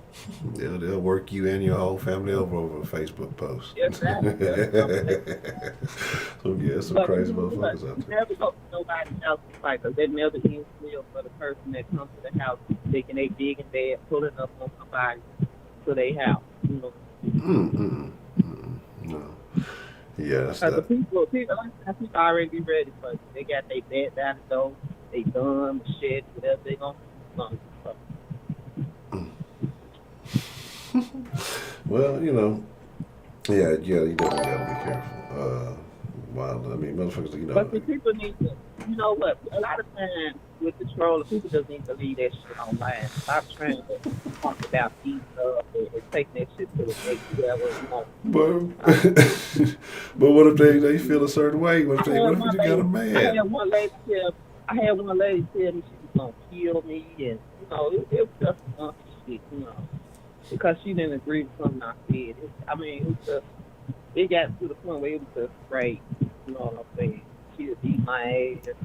Yeah, they'll work you and your whole family over a Facebook post. Yes, So, yeah, some crazy motherfuckers out there. Never go to nobody's house like that. They never ends well for the person that comes to the house thinking they big and bad, pulling up on somebody to their house. You know? No. Yeah, that's because the people already be ready for it. They got their bed down the door, they gun, machete, whatever they gonna do. Well, you know, yeah, you definitely gotta be careful. Motherfuckers, you know. But the people need to, you know what? A lot of times with the troll, people just need to leave that shit online. Stop trying to talk about these stuff and take that shit to the next level. You know. But what if they feel a certain way? What if you got a man? I had one lady tell, I had one lady tell me she was gonna kill me, and it was just a bunch of shit, because she didn't agree with something I said. It was just it got to the point where it was just great. You know what I'm saying? She would beat my ass.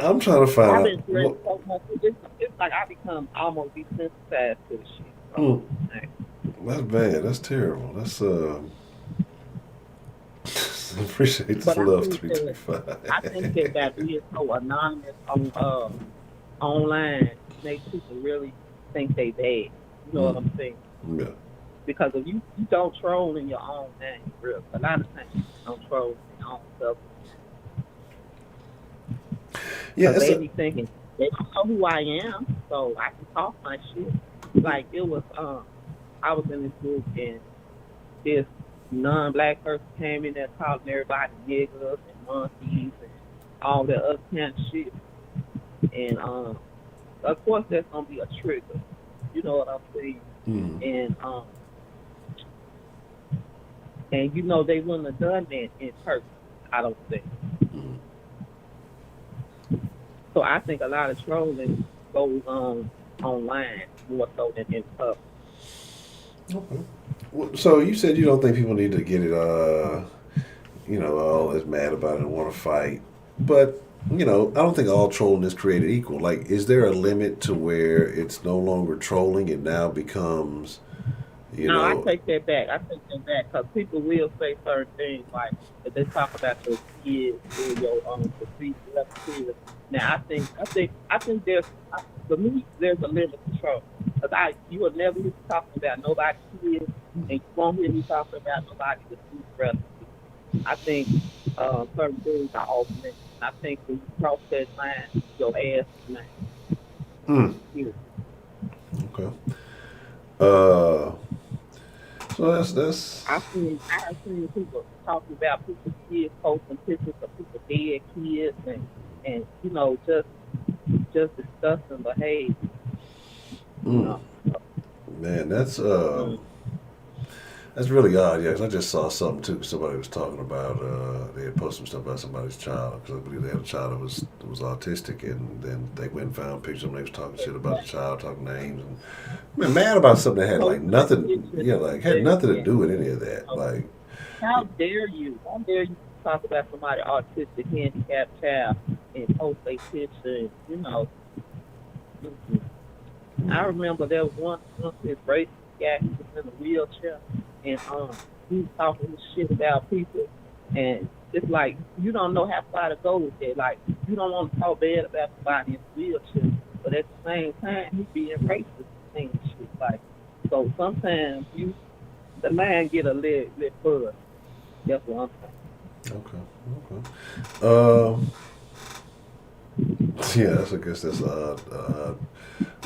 I'm trying to find I've out. been threatened so much. It's like I become almost desensitized to the shit. So, that's bad. That's terrible. That's I appreciate this love 335. I think that being so anonymous online makes people really think they bad. You know what I'm saying? Yeah. Because if you don't troll in your own name, real, a lot of times you don't troll in your own stuff. Yeah, they be thinking they don't know who I am, so I can talk my shit. Like it was, I was in this group and this non-black person came in there calling everybody niggas and monkeys and all that other kind of shit. And of course that's gonna be a trigger. You know what I'm saying? And they wouldn't have done that in person, I don't think. So I think a lot of trolling goes on online more so than in public. Okay. Well, so you said you don't think people need to get it, all as mad about it and want to fight. But, I don't think all trolling is created equal. Like, is there a limit to where it's no longer trolling, it now becomes, No, I take that back. Because people will say certain things, like if they talk about your kids or your kids. Now, I think for me, there's a limit to troll. Because you will never hear me talking about nobody's kids, and you won't hear me talking about nobody with two brothers. I think certain things are off limits. I think when you cross that line, your ass is mine. Okay. So that's. I've seen people talking about people's kids, posting pictures of people's dead kids, and just disgusting behavior. Man, that's really odd. Yeah, 'cause I just saw something too. Somebody was talking about they had posted some stuff about somebody's child because I believe they had a child that was autistic, and then they went and found pictures of them. They was talking shit about the child, talking names, and man, mad about something that had like nothing. Yeah, like had nothing to do with any of that. Like, how dare you? How dare you talk about somebody autistic, handicapped child and post a picture? I remember there was one this racist guy who was in a wheelchair, and he was talking this shit about people, and it's like you don't know how far to go with that. Like you don't want to talk bad about somebody in a wheelchair, but at the same time he being racist and shit. Like so sometimes the line get a little further. That's what I'm saying. Okay. Yeah, I guess that's an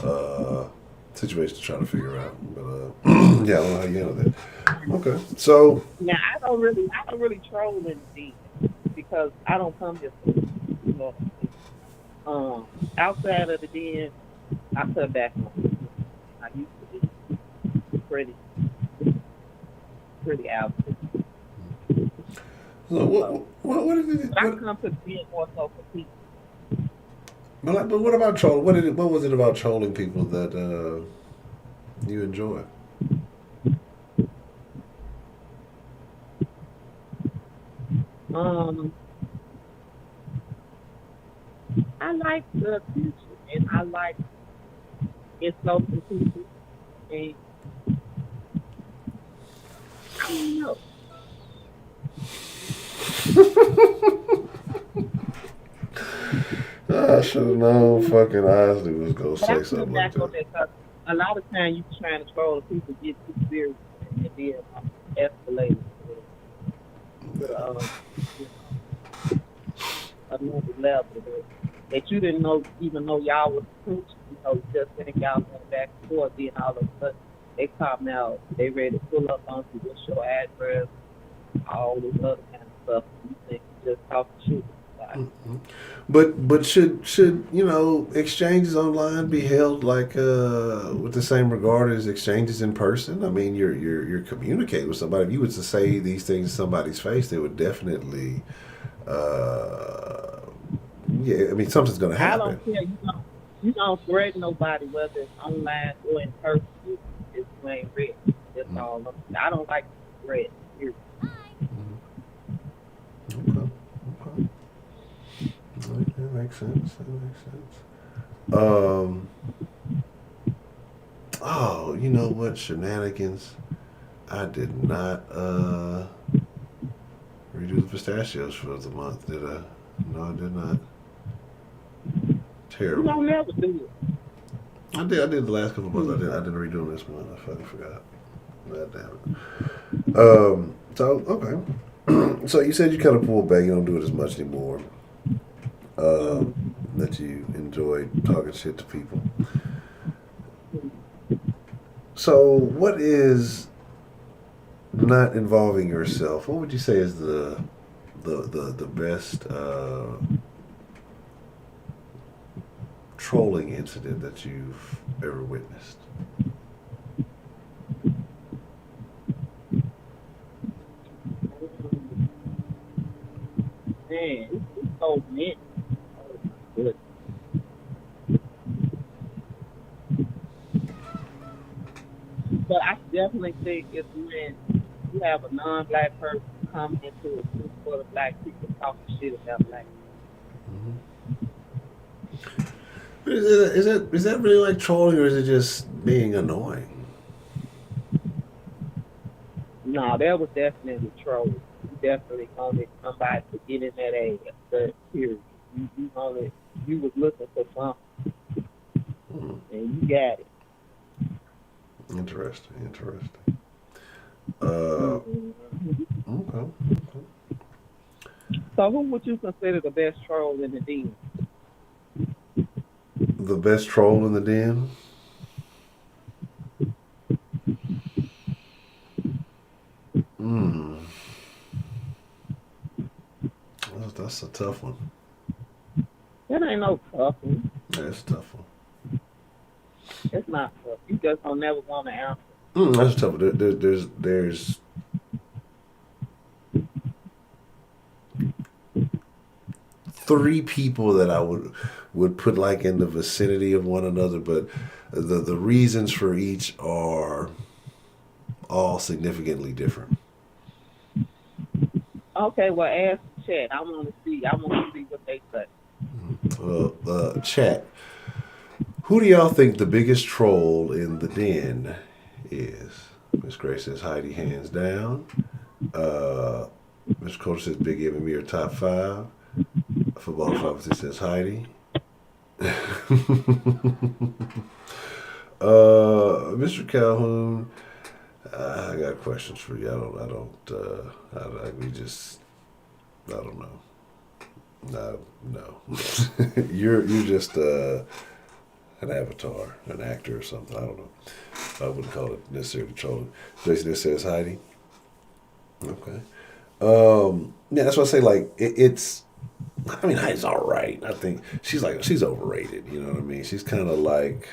odd situation to try to figure out. But yeah, I don't know how you handle that. Okay, so now I don't really troll in the because I don't come here for outside of the den, I cut back on. I used to be pretty out. So what did it? I come to be more so for people. But what about trolling? What was it about trolling people that you enjoy? I like the attention, and I like insulting people, and I don't know. I should have known fucking Isley was going to say something like that. A lot of times you trying to troll people get too serious and then escalate to another level that you didn't know, even though y'all was cool, just think y'all went back and forth, then all of a sudden they come out, they ready to pull up on you, what's your address, all this other kind of stuff. You think you just talking shit. Mm-hmm. But should exchanges online be held like with the same regard as exchanges in person? I mean, you're communicating with somebody. If you was to say these things in somebody's face, they would definitely Yeah, I mean, something's going to I happen. don't care. You don't threaten nobody, whether it's online or in person. If you ain't ready. That's all. I don't like threat. Okay. That makes sense. Oh, you know what? Shenanigans. I did not redo the pistachios for the month, did I? No, I did not. Terrible. You don't never do it. I did the last couple of months. I didn't redo them this month. I fucking forgot. God damn it. So okay. So you said you kind of pulled back. You don't do it as much anymore. That you enjoy talking shit to people. So what is not involving yourself? What would you say is the best trolling incident that you've ever witnessed? Man, it's so many. Good. But I definitely think it's when you have a non-black person come into a group full of black people talking shit about black people. Is that really like trolling, or is it just being annoying? No, that was definitely trolling. You definitely wanted somebody to get in that area. But period. You was looking for something, and you got it. Interesting. Okay. So who would you consider the best troll in the den? The best troll in the den? That's a tough one. That ain't no tough one. Yeah, it's a tough one. It's not tough. You just don't never want to answer. That's a tough one. There's three people that I would put like in the vicinity of one another, but the reasons for each are all significantly different. Okay, well, ask chat. I want to see what they say. Chat. Who do y'all think the biggest troll in the den is? Miss Grace says Heidi, hands down. Mr. Coulter says Big Eve and me are top 5. Football Prophecy says Heidi. Mr. Calhoun, I got questions for you. I don't know. No. You're just an avatar, an actor or something. I don't know. I wouldn't call it necessarily trolling. Jason says Heidi. Okay. Yeah, that's what I say. Like it's. I mean, Heidi's all right. I think she's overrated. You know what I mean? She's kind of like,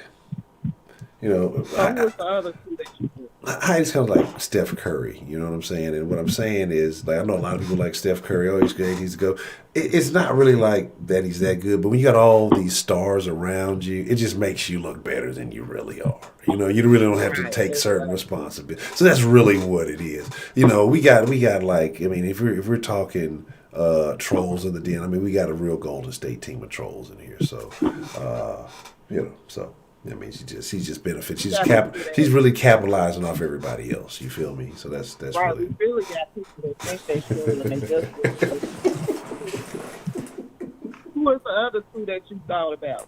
you know. What's the other two that you do? Heidi's kind of like Steph Curry. You know what I'm saying? And what I'm saying is, like, I know a lot of people like Steph Curry. Oh, he's great. He's go. It's not really like that. He's that good. But when you got all these stars around you, it just makes you look better than you really are. You know, you really don't have to take certain responsibility. So that's really what it is. You know, we got like, I mean, if we're talking. Trolls in the den. I mean, we got a real Golden State team of trolls in here. So, you know, so I mean, she's just benefits. She's really capitalizing off everybody else. You feel me? So that's right. really. We really got people that think they should, and they just. Who was the other two that you thought about?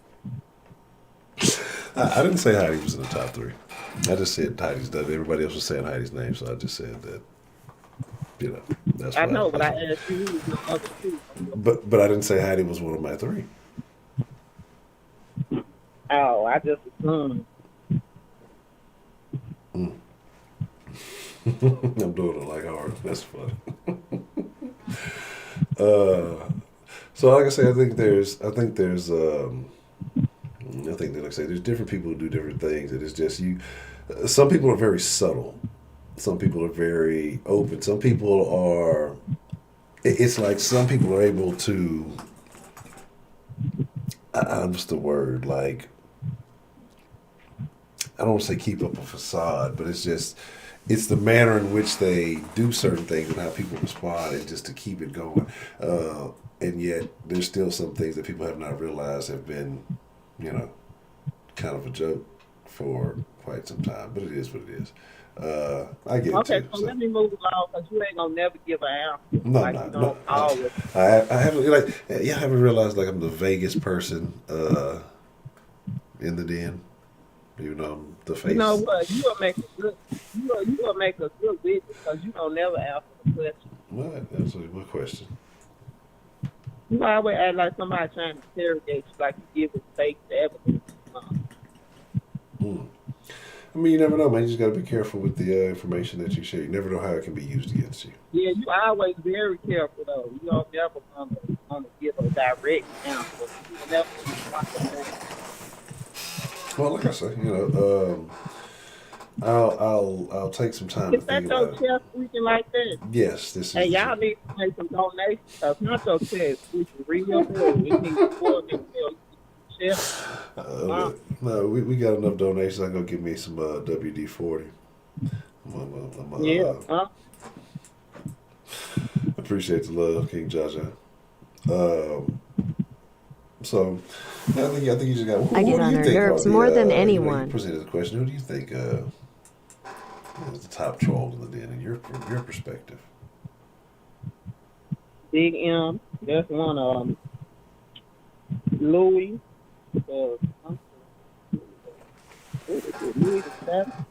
I didn't say Heidi was in the top 3. I just said Heidi's done. Everybody else was saying Heidi's name, so I just said that. You know, that's I know, but I asked you who was the other 2. But I didn't say Heidi was one of my 3. Oh, I just assumed. I'm doing it like hard. That's funny. So like I say, I think there's like I say, there's different people who do different things. It is just you. Some people are very subtle. Some people are very open. Some people are. It's like some people are able to what's the word? Like, I don't want to say keep up a facade, but it's the manner in which they do certain things and how people respond, and just to keep it going. And yet, there's still some things that people have not realized have been, kind of a joke for quite some time. But it is what it is. I get it Okay, too. so let me move along because you ain't gonna never give an answer. No, like you don't always. I haven't realized like I'm the vaguest person in the den. Even though I'm the face. You know what? You gonna make a good. You gonna make a good witness because you don't never answer the question. What? That's what question. You always act like somebody trying to interrogate you, like you give us fake evidence. I mean, you never know, man. You just got to be careful with the information that you share. You never know how it can be used against you. Yeah, you always very careful though. You don't never gonna give a direct answer. You never. Well, like I say, I'll take some time to think about it. Is that your chest squeaking like that? Yes, this is. Hey, y'all need to make some donations. Cause not your chest squeaking real good. We need to pour it in your chest. No, we got enough donations. I'm gonna give me some WD-40. Appreciate the love, King Jaja. So, I think you just got. I get on her nerves more than anyone. You presented the question. Who do you think is the top troll in the den, in your perspective? Big M. That's one of them. Louis. Louis the Seventh.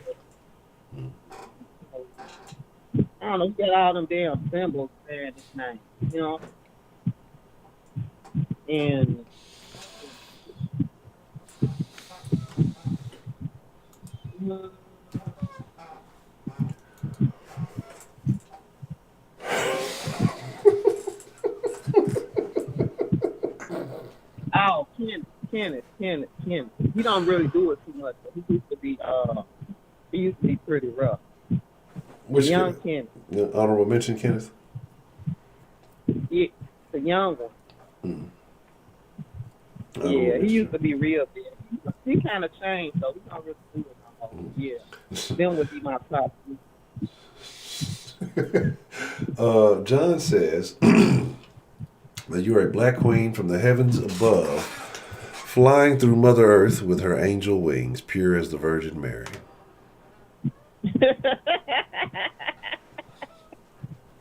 I don't know. He got all them damn symbols there in his name. And. Oh, Kenneth. He don't really do it too much. He used to be pretty rough. Which young Kenneth? Honorable mention, Kenneth? Yeah, the young one. Yeah, he used to be real big. He kind of changed, though. He don't really do it no more. Yeah. Then would be my top. John says that you are a black queen from the heavens above, flying through Mother Earth with her angel wings, pure as the Virgin Mary.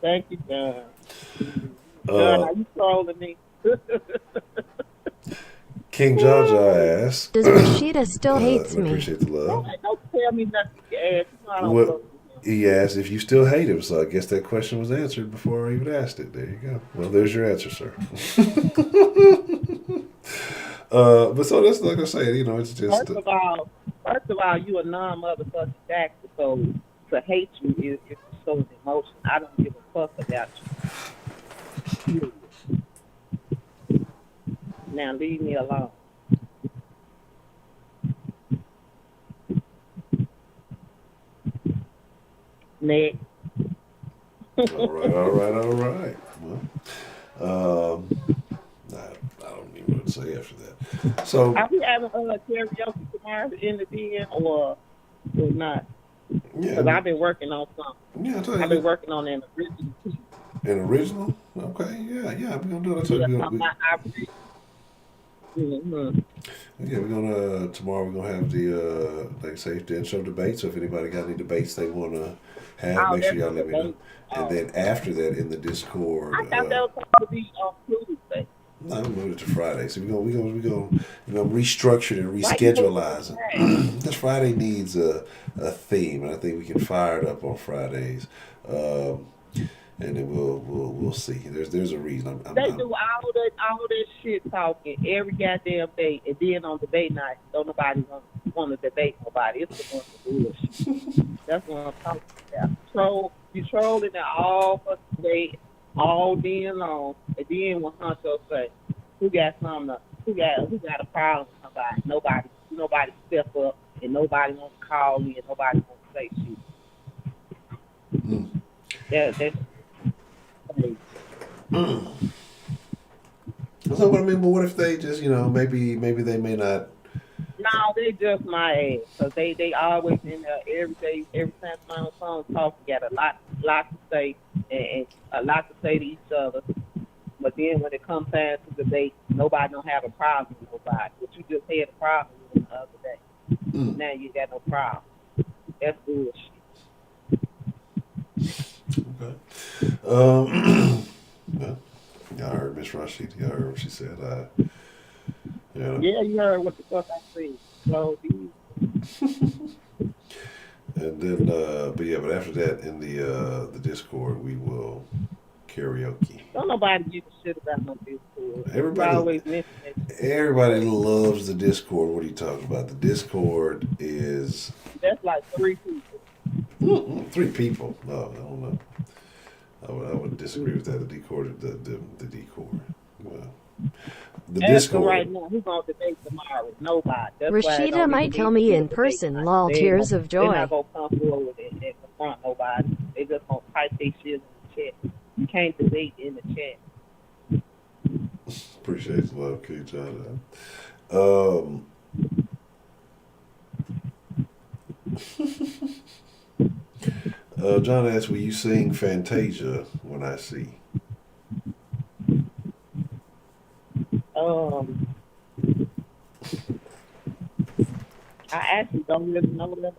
Thank you, John. John, are you trolling me? King Jaja asks, does Rashida still hates me? Appreciate the love. Don't tell me nothing to add. Well, he asked if you still hate him, so I guess that question was answered before I even asked it. There you go. Well, there's your answer, sir. But so that's like I say, it's just. First of all, you a non-motherfucking actor, so to hate you is so emotion. I don't give a fuck about you. Now leave me alone. Next. All right. Well, I don't even know what to say after that. So, are we having karaoke tomorrow in the den or not? Yeah. Because I've been working on something. Yeah, I tell you. I've been working on an original piece. An original? Okay, yeah, we're gonna do it. Yeah, we're gonna tomorrow. We're gonna have the like I say, den show debate. So if anybody got any debates they want to have, make sure y'all let me know. And then after that, in the Discord, I thought that was supposed to be on Tuesday. No, we moved it to Friday. So we're gonna restructure it and reschedule it. This Friday needs a theme, and I think we can fire it up on Fridays. And then we'll see. There's a reason. They do all that shit talking every goddamn day, and then on debate night, don't nobody want to debate nobody. It's the one to do it. That's what I'm talking about. You trolling it all for today, all day long, and then when Honcho say, who got a problem with somebody? Nobody step up, and nobody wants to call in, nobody wants to say shit. That's So what I mean, but what if they just, maybe they may not. No, they just my ass. Cause they always in there every day, every time I'm on the phone talking, got a lot to say and a lot to say to each other. But then when it comes time to debate, nobody don't have a problem with nobody. But you just had a problem with them the other day. Now you got no problem. That's bullshit. Okay. Well, y'all heard Miss Rashid. Y'all heard what she said. Yeah, you heard what the fuck I said. So, and then, but after that, in the Discord, we will karaoke. Don't nobody give a shit about no Discord. Everybody loves the Discord. What are you talking about? The Discord is. That's like 3 people. 3 people. No, I don't know. I would disagree with that. The Discord. Well, the Discord. Right now, who's gonna debate tomorrow? Nobody. That's Rashida might tell me in person. Lol, tears of joy. They're not gonna come forward and confront nobody. They just gonna type their shit in the chat. You can't debate in the chat. Appreciate the love, Key John. John asked, "Will you sing Fantasia when I see?" I actually don't really know that.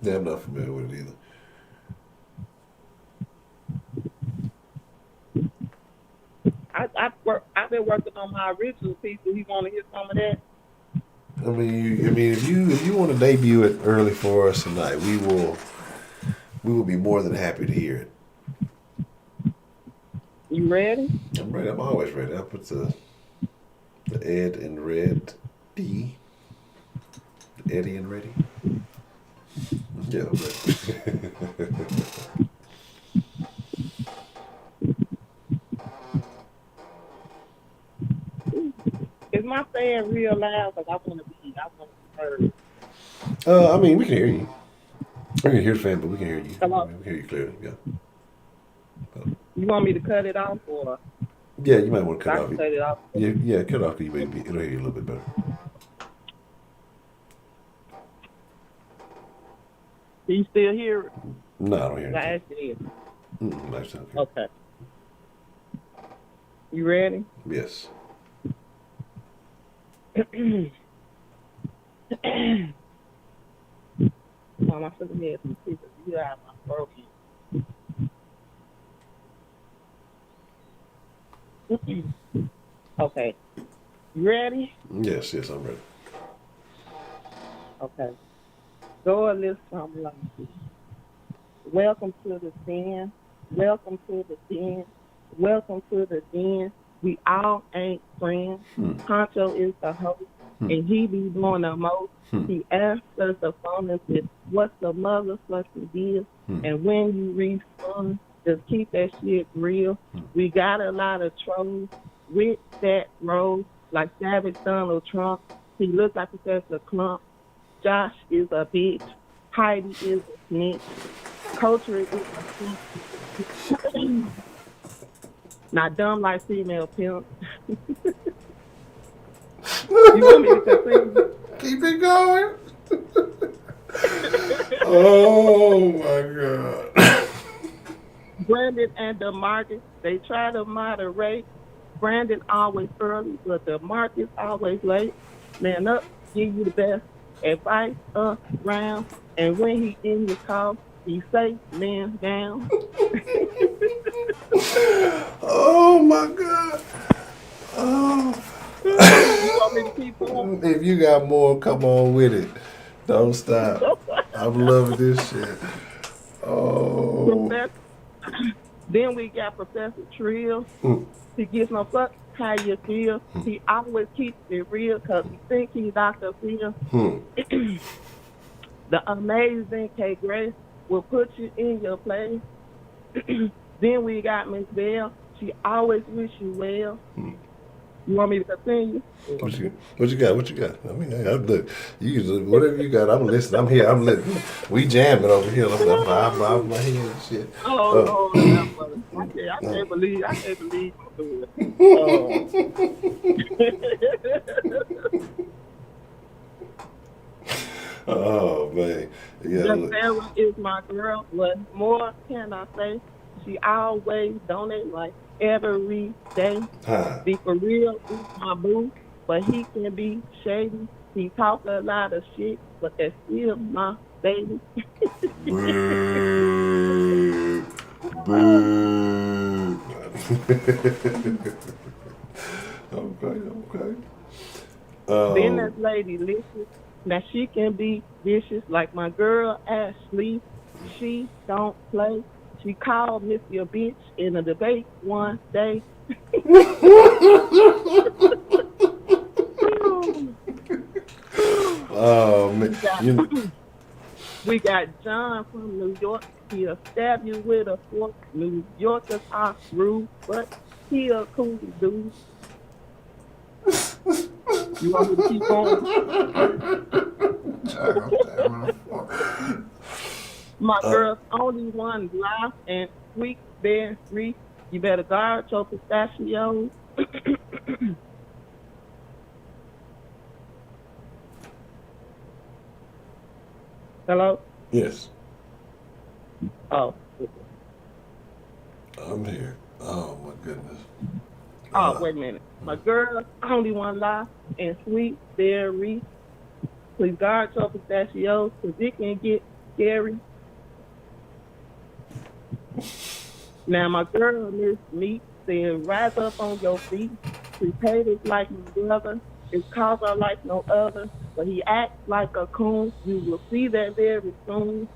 Yeah, I'm not familiar with it either. I've been working on my original piece. Do you want to hear some of that? I mean, if you want to debut it early for us tonight, we will be more than happy to hear it. You ready? I'm ready. I'm always ready. I put the Ed in red D. The Eddie in ready. Yeah, I'm ready. Is my fan real loud? Because I want to be heard. I mean, we can hear you. We can hear the fan, but we can hear you. Hello? We can hear you clearly. Yeah. You want me to cut it off or? Yeah, you might want to cut it off. Cut it off. Yeah, cut off. It'll hear you a little bit better. Can you still hear it? No, I don't hear it. I asked you this. Nice time. Okay. You ready? Yes. Mom, I should have had some pieces. You out my throat. Okay. You ready? Yes, I'm ready. Okay. Go a little something like this. Welcome to the den. Welcome to the den. Welcome to the den. We all ain't friends. Honcho is the host, and he be doing the most. He answers the phone and says, "What's the motherfucking deal?" And when you respond, just keep that shit real. We got a lot of trolls with that role, like Savage Donald Trump. He looks like Professor Clump. Josh is a bitch. Heidi is a snitch. Culture is a snitch. Not dumb like female pimp. You want me to continue? Keep it going. Oh my God. Brandon and DeMarcus, they try to moderate. Brandon always early, but DeMarcus always late. Man up, give you the best advice around. And when he in his call, he say, man down. Oh my God. Oh. You want me to keep going? If you got more, come on with it. Don't stop. I'm loving this shit. Oh. Then we got Professor Trill. He gives no fuck how you feel. He always keeps it real because he think he's Dr. Phil. The amazing K. Grace will put you in your place. Then we got Miss Bell. She always wish you well. You want me to continue? What you got? What you got? I mean, look, you can, whatever you got. I'm listening. I'm here. I'm listening. We jamming over here. I'm vibing my head and shit. Oh, Lord, have mercy. I can't believe I'm doing it. Oh man, yeah. Sarah is my girl. What more can I say? She always donate like every day. Huh. Be for real, is my boo, but he can be shady. He talk a lot of shit, but that's still my baby. Boo. Boo. Okay. Then this lady listens. Now she can be vicious like my girl Ashley. She don't play. She called Missy a bitch in a debate one day. Oh man, we got John from New York. He'll stab you with a fork. New Yorkers are rude, but he a cool dude. You want me to keep going? My girl's only one life and sweet berry. You better guard your pistachios. Hello? yes, Oh. I'm here. Oh my goodness. Oh, wait a minute. My girl, only one life and sweet berry. Please guard your pistachios because it can get scary. Now, my girl, Miss Meat, said, rise up on your feet. Prepare this like my brother. His cause are like no other. But he acts like a coon. You will see that very soon.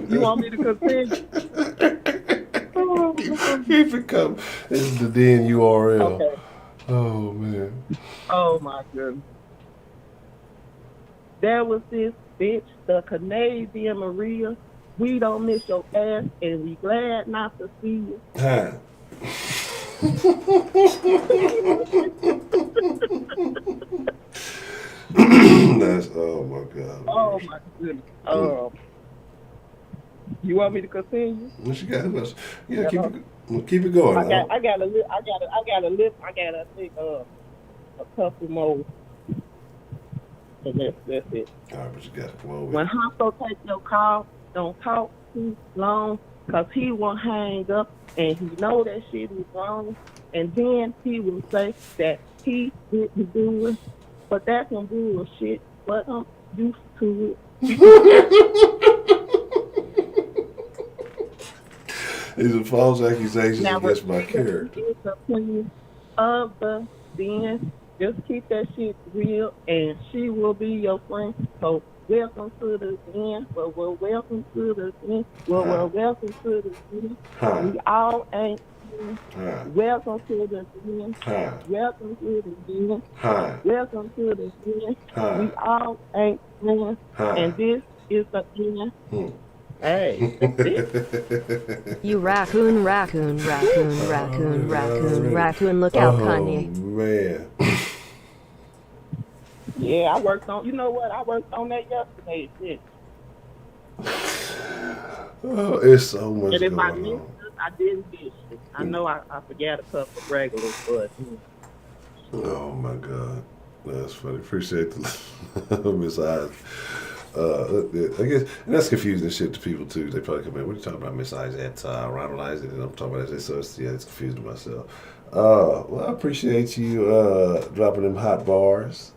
You want me to continue? Keep it coming. This is the den URL. Okay. Oh man. Oh my goodness. There was this bitch, the Canadian Maria. We don't miss your ass, and we glad not to see you. Huh. That's oh my god. Oh my goodness. You want me to continue? What you got? Yeah, keep it going. I gotta think a couple more. So that's it. All right, but you got to come on with When Honcho take your call, don't talk too long, cause he will hang up and he know that shit is wrong. And then he will say that he didn't do it. But that's some bullshit. But I'm used to it. These are false accusations Now, against my character. Of the den, just keep that shit real, and she will be your friend. So welcome to the den. Well, welcome to the den. Well, welcome to the den. We all ain't. Welcome to the den. Welcome to the den. Welcome to the den. We all ain't friends, and this is the den. Hey, that's it. You raccoon, look out, Kanye. Man. Yeah, I worked on that yesterday. Shit. Oh, it's so much And if I going missed on. it, I didn't miss it. I know I forgot a couple of regulars, but Oh my God, that's funny. Appreciate the Miss Eyes. I guess, and that's confusing shit to people too. They probably come in. What are you talking about, Miss Eyes? At Ronald Isaac, and I'm talking about that. So it's confusing myself. Well, I appreciate you dropping them hot bars,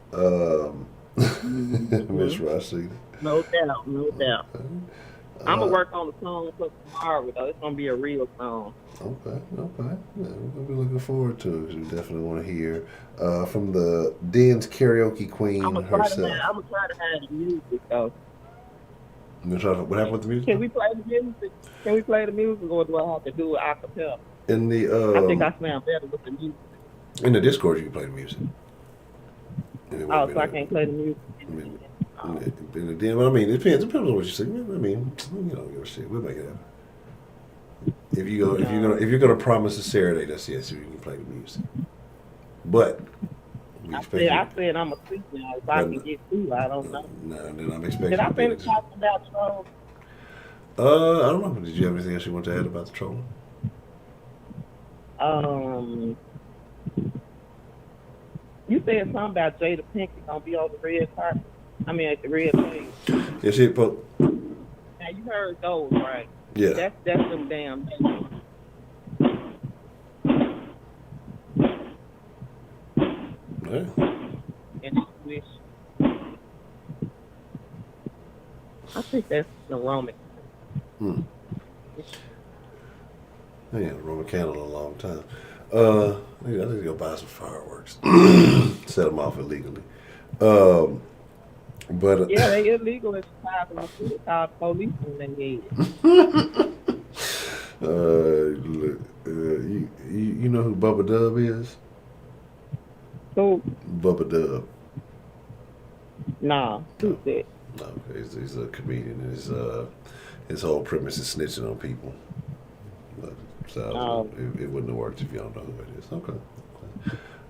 Miss Rashida. no doubt. I'm gonna work on the song for tomorrow, though. It's gonna be a real song. Okay. Yeah, we're gonna be looking forward to it because we definitely want to hear from the Den's karaoke queen herself. I'm gonna try to have the music though. What happened with the music? Can we play the music? Or do I have to do it a cappella? In the I think I sound better with the music. in the Discord, you can play the music. Oh, so I can't play the music. In the den, but I mean, it depends on what you say. I mean, you don't give a shit. We'll make it happen. if you're gonna promise a Saturday, that's yes, you can play the music. But we expect I said I'm a sleep now. If I can get through, I don't know. No, then I'm expecting. Did I finish talking about trolls? I don't know. Did you have anything else you want to add about the trolling? You said something about Jada Pinkett gonna be on the red carpet. I mean, at the red page. Yes, she put. Now you heard those, right? Yeah. That's them damn things. Yeah. And I wish. I think that's the Roman. Yeah, Roman candle in a long time. I need to go buy some fireworks. Set them off illegally. But yeah, they illegal in Chicago. They call police when they need it. You know who Bubba Dub is? Who? Bubba Dub. Nah, who's that? No, he's a comedian. His whole premise is snitching on people. So it wouldn't have worked if you don't know who it is. Okay.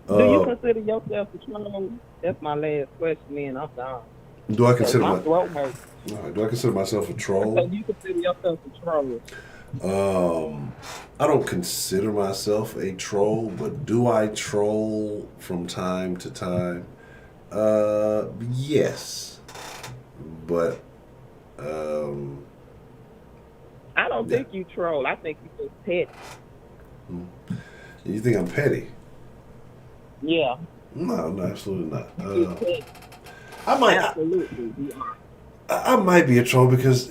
Do you consider yourself a troll? That's my last question, and I'm done. Do I consider my throat hurts. Do I consider myself a troll? So you consider yourself a troll? I don't consider myself a troll, but do I troll from time to time? Yes. But I don't think you troll. I think you just petty. You think I'm petty? Yeah. No, absolutely not. Absolutely. I might be a troll because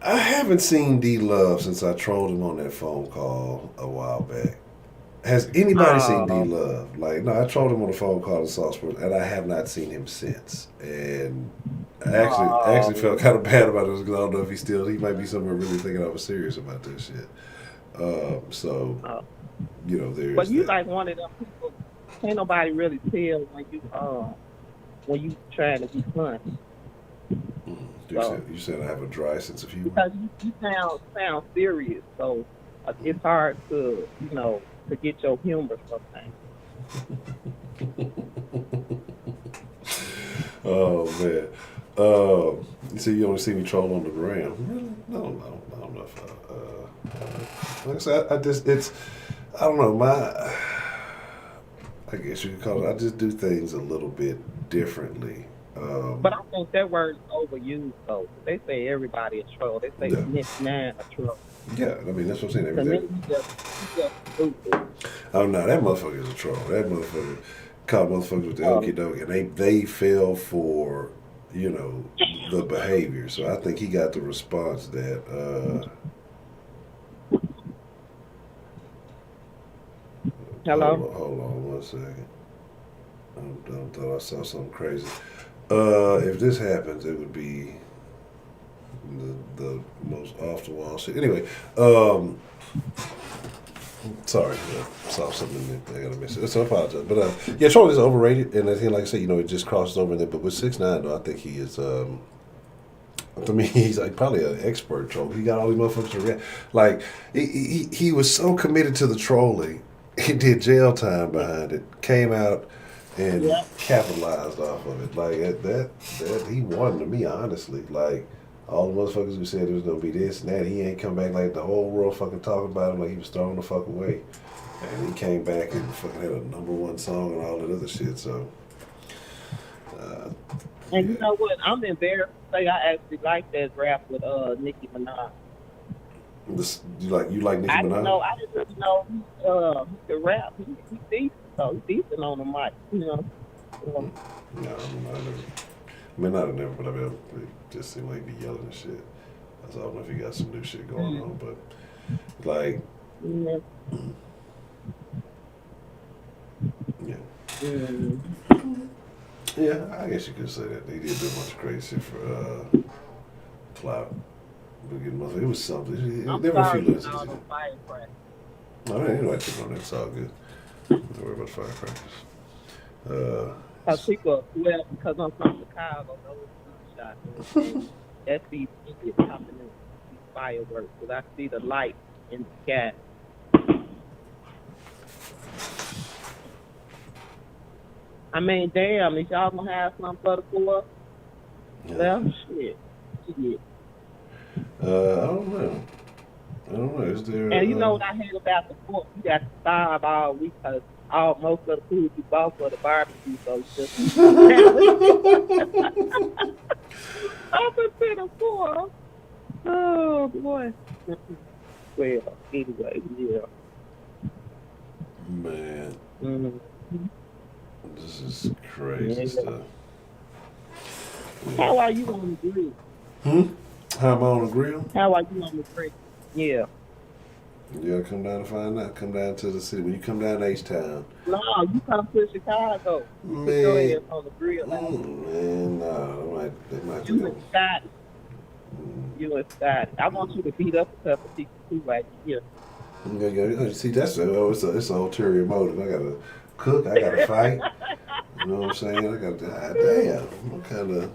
I haven't seen D Love since I trolled him on that phone call a while back. Has anybody seen D Love? Like, no, I trolled him on a phone call in Salzburg, and I have not seen him since. And I actually felt kind of bad about it because I don't know if he might be somewhere really thinking I was serious about this shit. There's. But you like one of them people. Can't nobody really tell when you trying to be funny. You said I have a dry sense of humor. Because you sound serious, so it's hard to to get your humor sometimes. Oh man. You say you only see me troll on the gram. Really? No, I don't know if like I said, I don't know, I guess you could call it, I just do things a little bit differently. But I think that word is overused, though. They say everybody a troll. They say Nick Man a troll. Yeah, I mean, that's what I'm saying. Everything. Oh, no, that motherfucker is a troll. That motherfucker caught motherfuckers with the okie dokie, and they fell for, the behavior. So I think he got the response that, Hello? Hold on 1 second. I thought I saw something crazy. If this happens, it would be the most off the wall shit. Anyway, sorry, I saw something I gotta miss it. So I apologize. But trolling is overrated, and I think, like I said, it just crosses over in there. But with 6ix9ine, though, I think he is. To me, he's like probably an expert troll. He got all these motherfuckers to react. Like he was so committed to the trolling. He did jail time behind it. Came out and capitalized off of it. Like that he won to me, honestly. Like all the motherfuckers who said there was gonna be this and that, he ain't come back like the whole world fucking talking about him like he was thrown the fuck away. And he came back and fucking had a #1 song and all that other shit. So and you know what? I'm embarrassed to say I actually like that rap with Nicki Minaj. You like Nicki Minaj? I didn't really know he could rap. He's decent, so he's decent on the mic, No, I never, but I mean, it just seemed like he be yelling and shit. I don't know if he got some new shit going on, but like, yeah, I guess you could say that. He did do a bunch of crazy shit for clout. It was something. There were a few lessons. All right, anyway, I took on that. It's all good. Don't worry about firecrackers. Because I'm from Chicago, those shots. That's these popping in these fireworks. Because I see the light in the sky. I mean, damn, if y'all gonna have something for the poor, well, shit. I don't know. Is there? And you know what I hate about the pork? You got to starve all week because most of the food you bought for the barbecue, so you just open to the poor. Oh boy. Well, anyway, yeah. Man, Mm-hmm. this is crazy stuff. How are you on the grill? How am I on the grill? How are you on the grill? Yeah. You gotta come down to find out. Come down to the city. When you come down to H-Town. No, you come to Chicago. Man. Put your ass on the grill. Man, no. They might You excited. You excited. I want you to beat up a couple people too right here. Yeah. See, it's an ulterior motive. I gotta cook. I gotta fight. You know what I'm saying? I got damn. What kind of,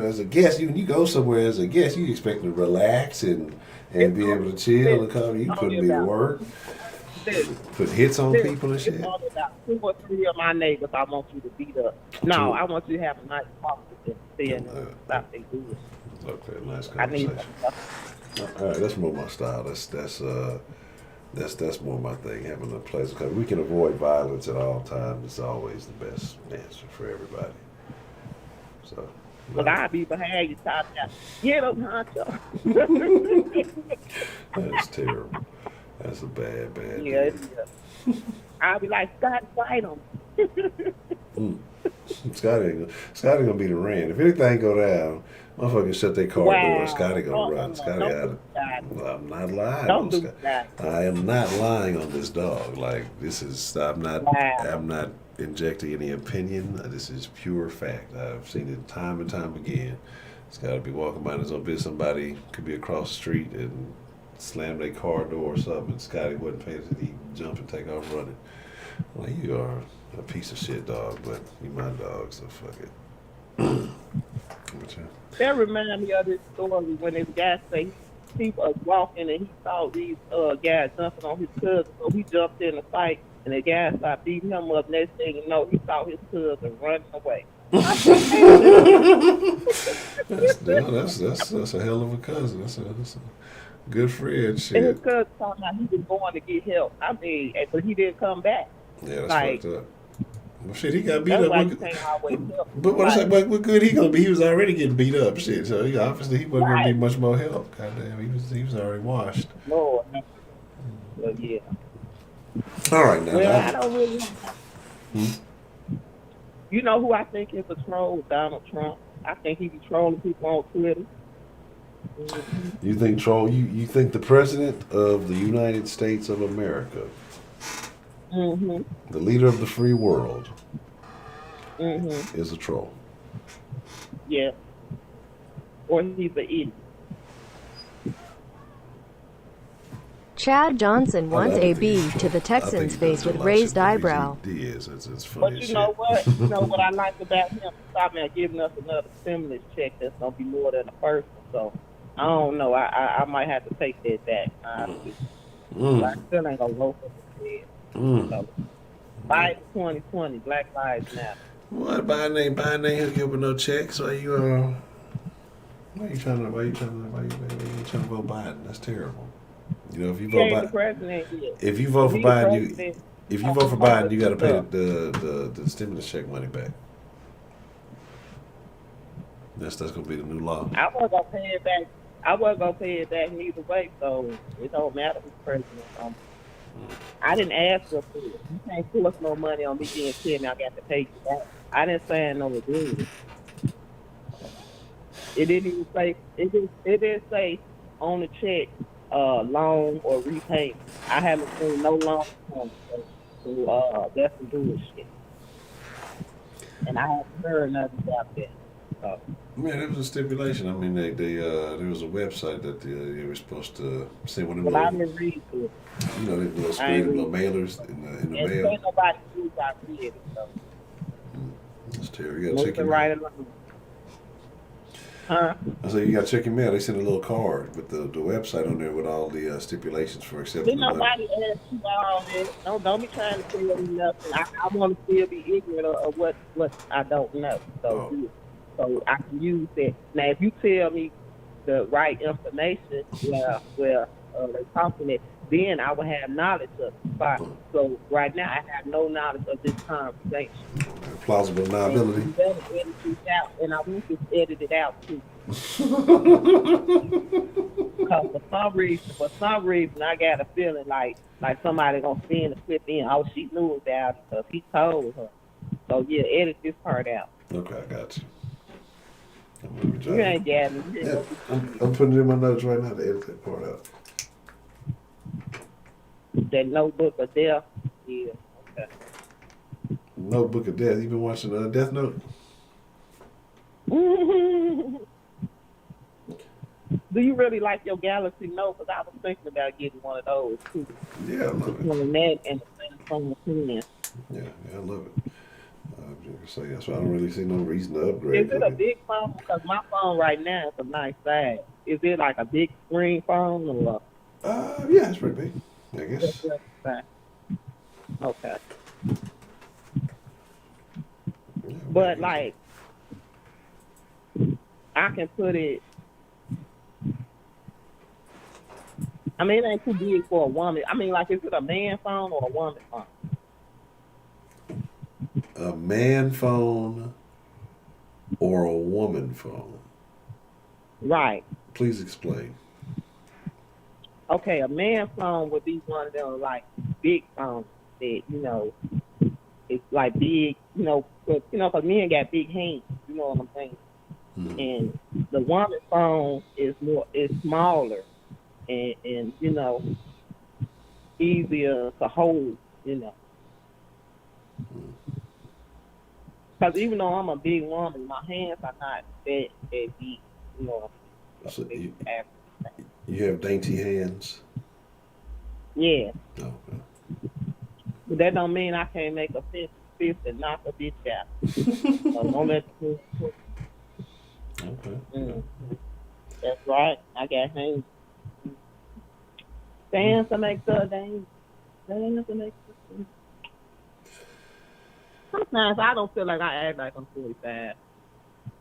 as a guest, when you go somewhere as a guest, you expect to relax and be able to chill and come. You putting me to work, put hits on people and shit. It's all about 2 or 3 of my neighbors I want you to beat up. No, I want you to have a nice talk with them. Stop they do it. Okay, nice conversation. All right, that's more my style. That's more my thing, having a pleasant conversation. We can avoid violence at all times. It's always the best answer for everybody. So, but I'll be behind you talking about, get up, Honcho. That's terrible. That's a bad Yeah, thing. I'll be like, Scott, fight him. Scotty ain't gonna be the rain. If anything go down, motherfuckers shut their car door. Scotty gonna run. Scotty out. I'm not lying. Don't do that. I am not lying on this dog. Like, this is. I'm not injecting any opinion. This is pure fact. I've seen it time and time again. Scotty be walking by his own business. Somebody could be across the street and slam their car door or something. Scotty wouldn't pay attention. He'd jump and take off running. Well, you are a piece of shit dog, but you my dog, so fuck it. That reminds me of this story when this guy say he was walking and he saw these guys jumping on his cousin, so he jumped in the fight and the guy started beating him up. Next thing you know, he saw his cousin running away. That's a hell of a cousin. That's a good friend. Shit. And his cousin thought he was going to get help. I mean, but he didn't come back. Yeah, that's fucked up. Well, shit, he got beat up. But what good he gonna be? He was already getting beat up. Shit, so he wasn't gonna need much more help. Goddamn, he was already washed. Lord, well, yeah. All right, now. Well, I don't really. You know who I think is a troll? Donald Trump. I think he be trolling people on Twitter. Mm-hmm. You think troll? You think the president of the United States of America, the leader of the free world, is a troll? Yeah. Or he's an idiot. Chad Johnson wants a B to the Texans face with raised eyebrow. It's funny. But you know what? You know what I like about him? Stop now giving us another stimulus check that's gonna be more than the first one. So I don't know. I might have to take that back. I still ain't gonna vote for him. So, Biden 2020, Black Lives Matter. What? Biden ain't giving no checks. Why you trying to vote Biden? That's terrible. You know, if you vote Biden, if you vote for Biden, you got to pay the stimulus check money back. That's gonna be the new law. I wasn't gonna pay it back. I wasn't gonna pay it back either way, so it don't matter who's president. I didn't ask for it. You can't force no money on me being kid. I got to pay you back. I didn't sign no agreement. It didn't even say. It didn't say on the check. Loan or repayment. I haven't seen no loan so that's some bullshit. And I haven't heard nothing about that. Man, there was a stipulation. I mean, there was a website that they were supposed to send one of them. Well, I didn't read it. You know, they little spread little mailers in the mail. Ain't nobody read I read it. So. That's terrible. You gotta check it right out. along. Huh? I said, you got to check your mail. They sent a little card with the website on there with all the stipulations for accepting Did the money. nobody ask you all that? Don't be trying to tell me nothing. I want to still be ignorant of what I don't know. Oh, So I can use that. Now, if you tell me the right information, they talking it, then I will have knowledge of the spot. So right now, I have no knowledge of this conversation. plausible And deniability. you better edit this out, and I want this edited out too. Because for some reason, I got a feeling like somebody gonna send the clip in. Oh, she knew about it because he told her. So yeah, edit this part out. Okay, I got you. You ain't got me. Yeah, I'm putting it in my notes right now to edit that part out. That notebook of death. Yeah. Okay. Notebook of Death. You been watching Death Note? Do you really like your Galaxy Note? Because I was thinking about getting one of those too. Yeah, I love it. Between that and the Samsung 10. Yeah, I love it. So that's why I don't really see no reason to upgrade. Is it a big phone? Because my phone right now is a nice size. Is it like a big screen phone or? Yeah, it's pretty big, I guess. Okay. Yeah, But like, I can put it. I mean, it ain't too big for a woman. I mean, like, is it a man phone or a woman phone? a man phone or a woman phone? Right. Please explain. Okay, a man phone would be one of them like big phones that it's like big, because men got big hands. You know what I'm saying? And the woman phone is smaller and easier to hold. Because even though I'm a big woman, my hands are not that big. So you have dainty hands? Yeah. Oh, okay. But that don't mean I can't make a fist and knock a bitch out. So don't let the Okay. That's right. I got hands. Dance to make the dance. Dance to make the. Sometimes I don't feel like I act like I'm 45.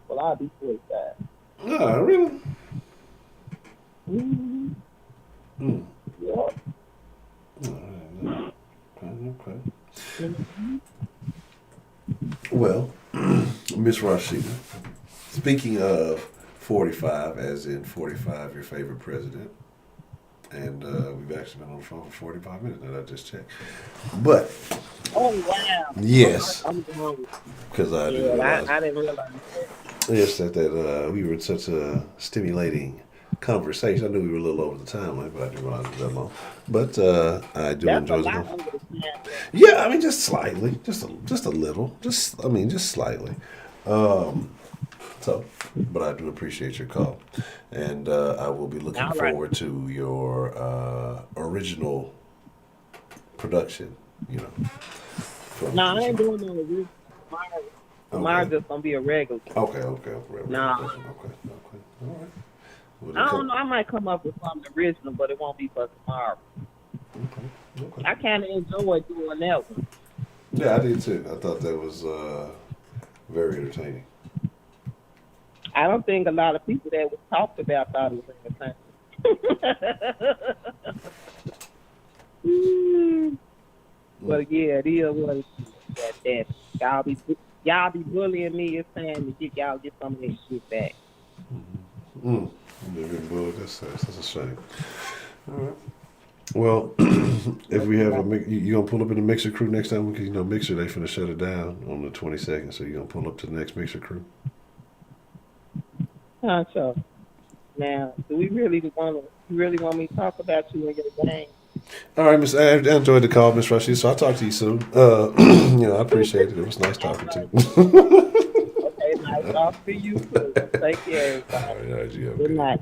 Well, I'll be 45. Oh, really? Mm-hmm. Yeah. Okay. Well, Miss Rashida, speaking of 45, as in 45, your favorite president, and we've actually been on the phone for 45 minutes now, I just checked. But, oh, wow. Yes. I'm going. Because I didn't realize. I didn't realize that. Yes, that we were in such a stimulating conversation. I knew we were a little over the time limit, but I didn't realize it was that long. But I do enjoy the conversation. Yeah, I mean, just slightly, just a little, just slightly. So, but I do appreciate your call, and I will be looking forward to your original production. No, I ain't doing no original. Mine's just gonna be a regular. Okay. Nah. Okay. All right. Well, I don't know. I might come up with something original, but it won't be for tomorrow. Okay. I kind of enjoy doing that one. Yeah, I did too. I thought that was very entertaining. I don't think a lot of people that was talked about thought it was entertaining. But yeah, it is what it is. That y'all be bullying me. It's time to y'all get some of this shit back. That's a shame. All right. Well, if we have you gonna pull up in the Mixer crew next time? Because Mixer they finna shut it down on the 22nd, so you gonna pull up to the next Mixer crew? Honcho. Now, do we really want me to talk about you and your game? All right, Miss. I enjoyed the call, Miss Rashid. So I'll talk to you soon. I appreciate it. It was nice talking to you. Okay, nice talking to you too. Take care, everybody. All right, Good night.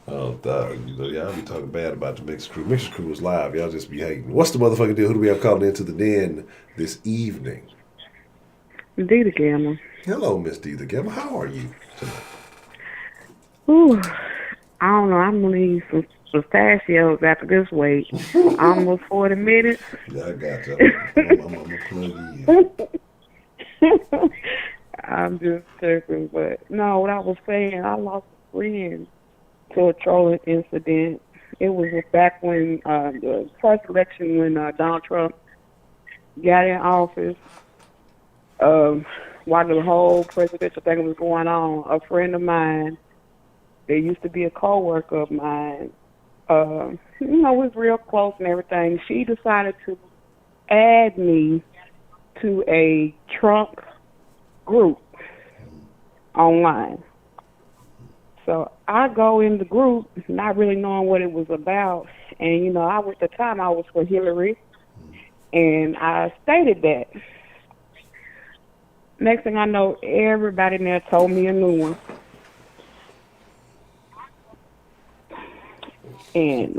Oh, dog. Y'all be talking bad about the Mixer crew. Mixer crew was live. Y'all just be hating. What's the motherfucking deal? Who do we have calling into the den this evening? Dita Gamma. Hello, Miss D. The Gamma. How are you tonight? Ooh, I don't know. I'm gonna need some pistachios after this wait. Almost 40 minutes. Yeah, I got you. I'm gonna plug you in. I'm just joking, but no, what I was saying, I lost a friend to a trolling incident. It was back when the first election when Donald Trump got in office. While the whole presidential thing was going on, a friend of mine, that used to be a coworker of mine, was real close and everything. She decided to add me to a Trump group online. So I go in the group, not really knowing what it was about, and at the time I was for Hillary, and I stated that. Next thing I know, everybody in there told me a new one. And,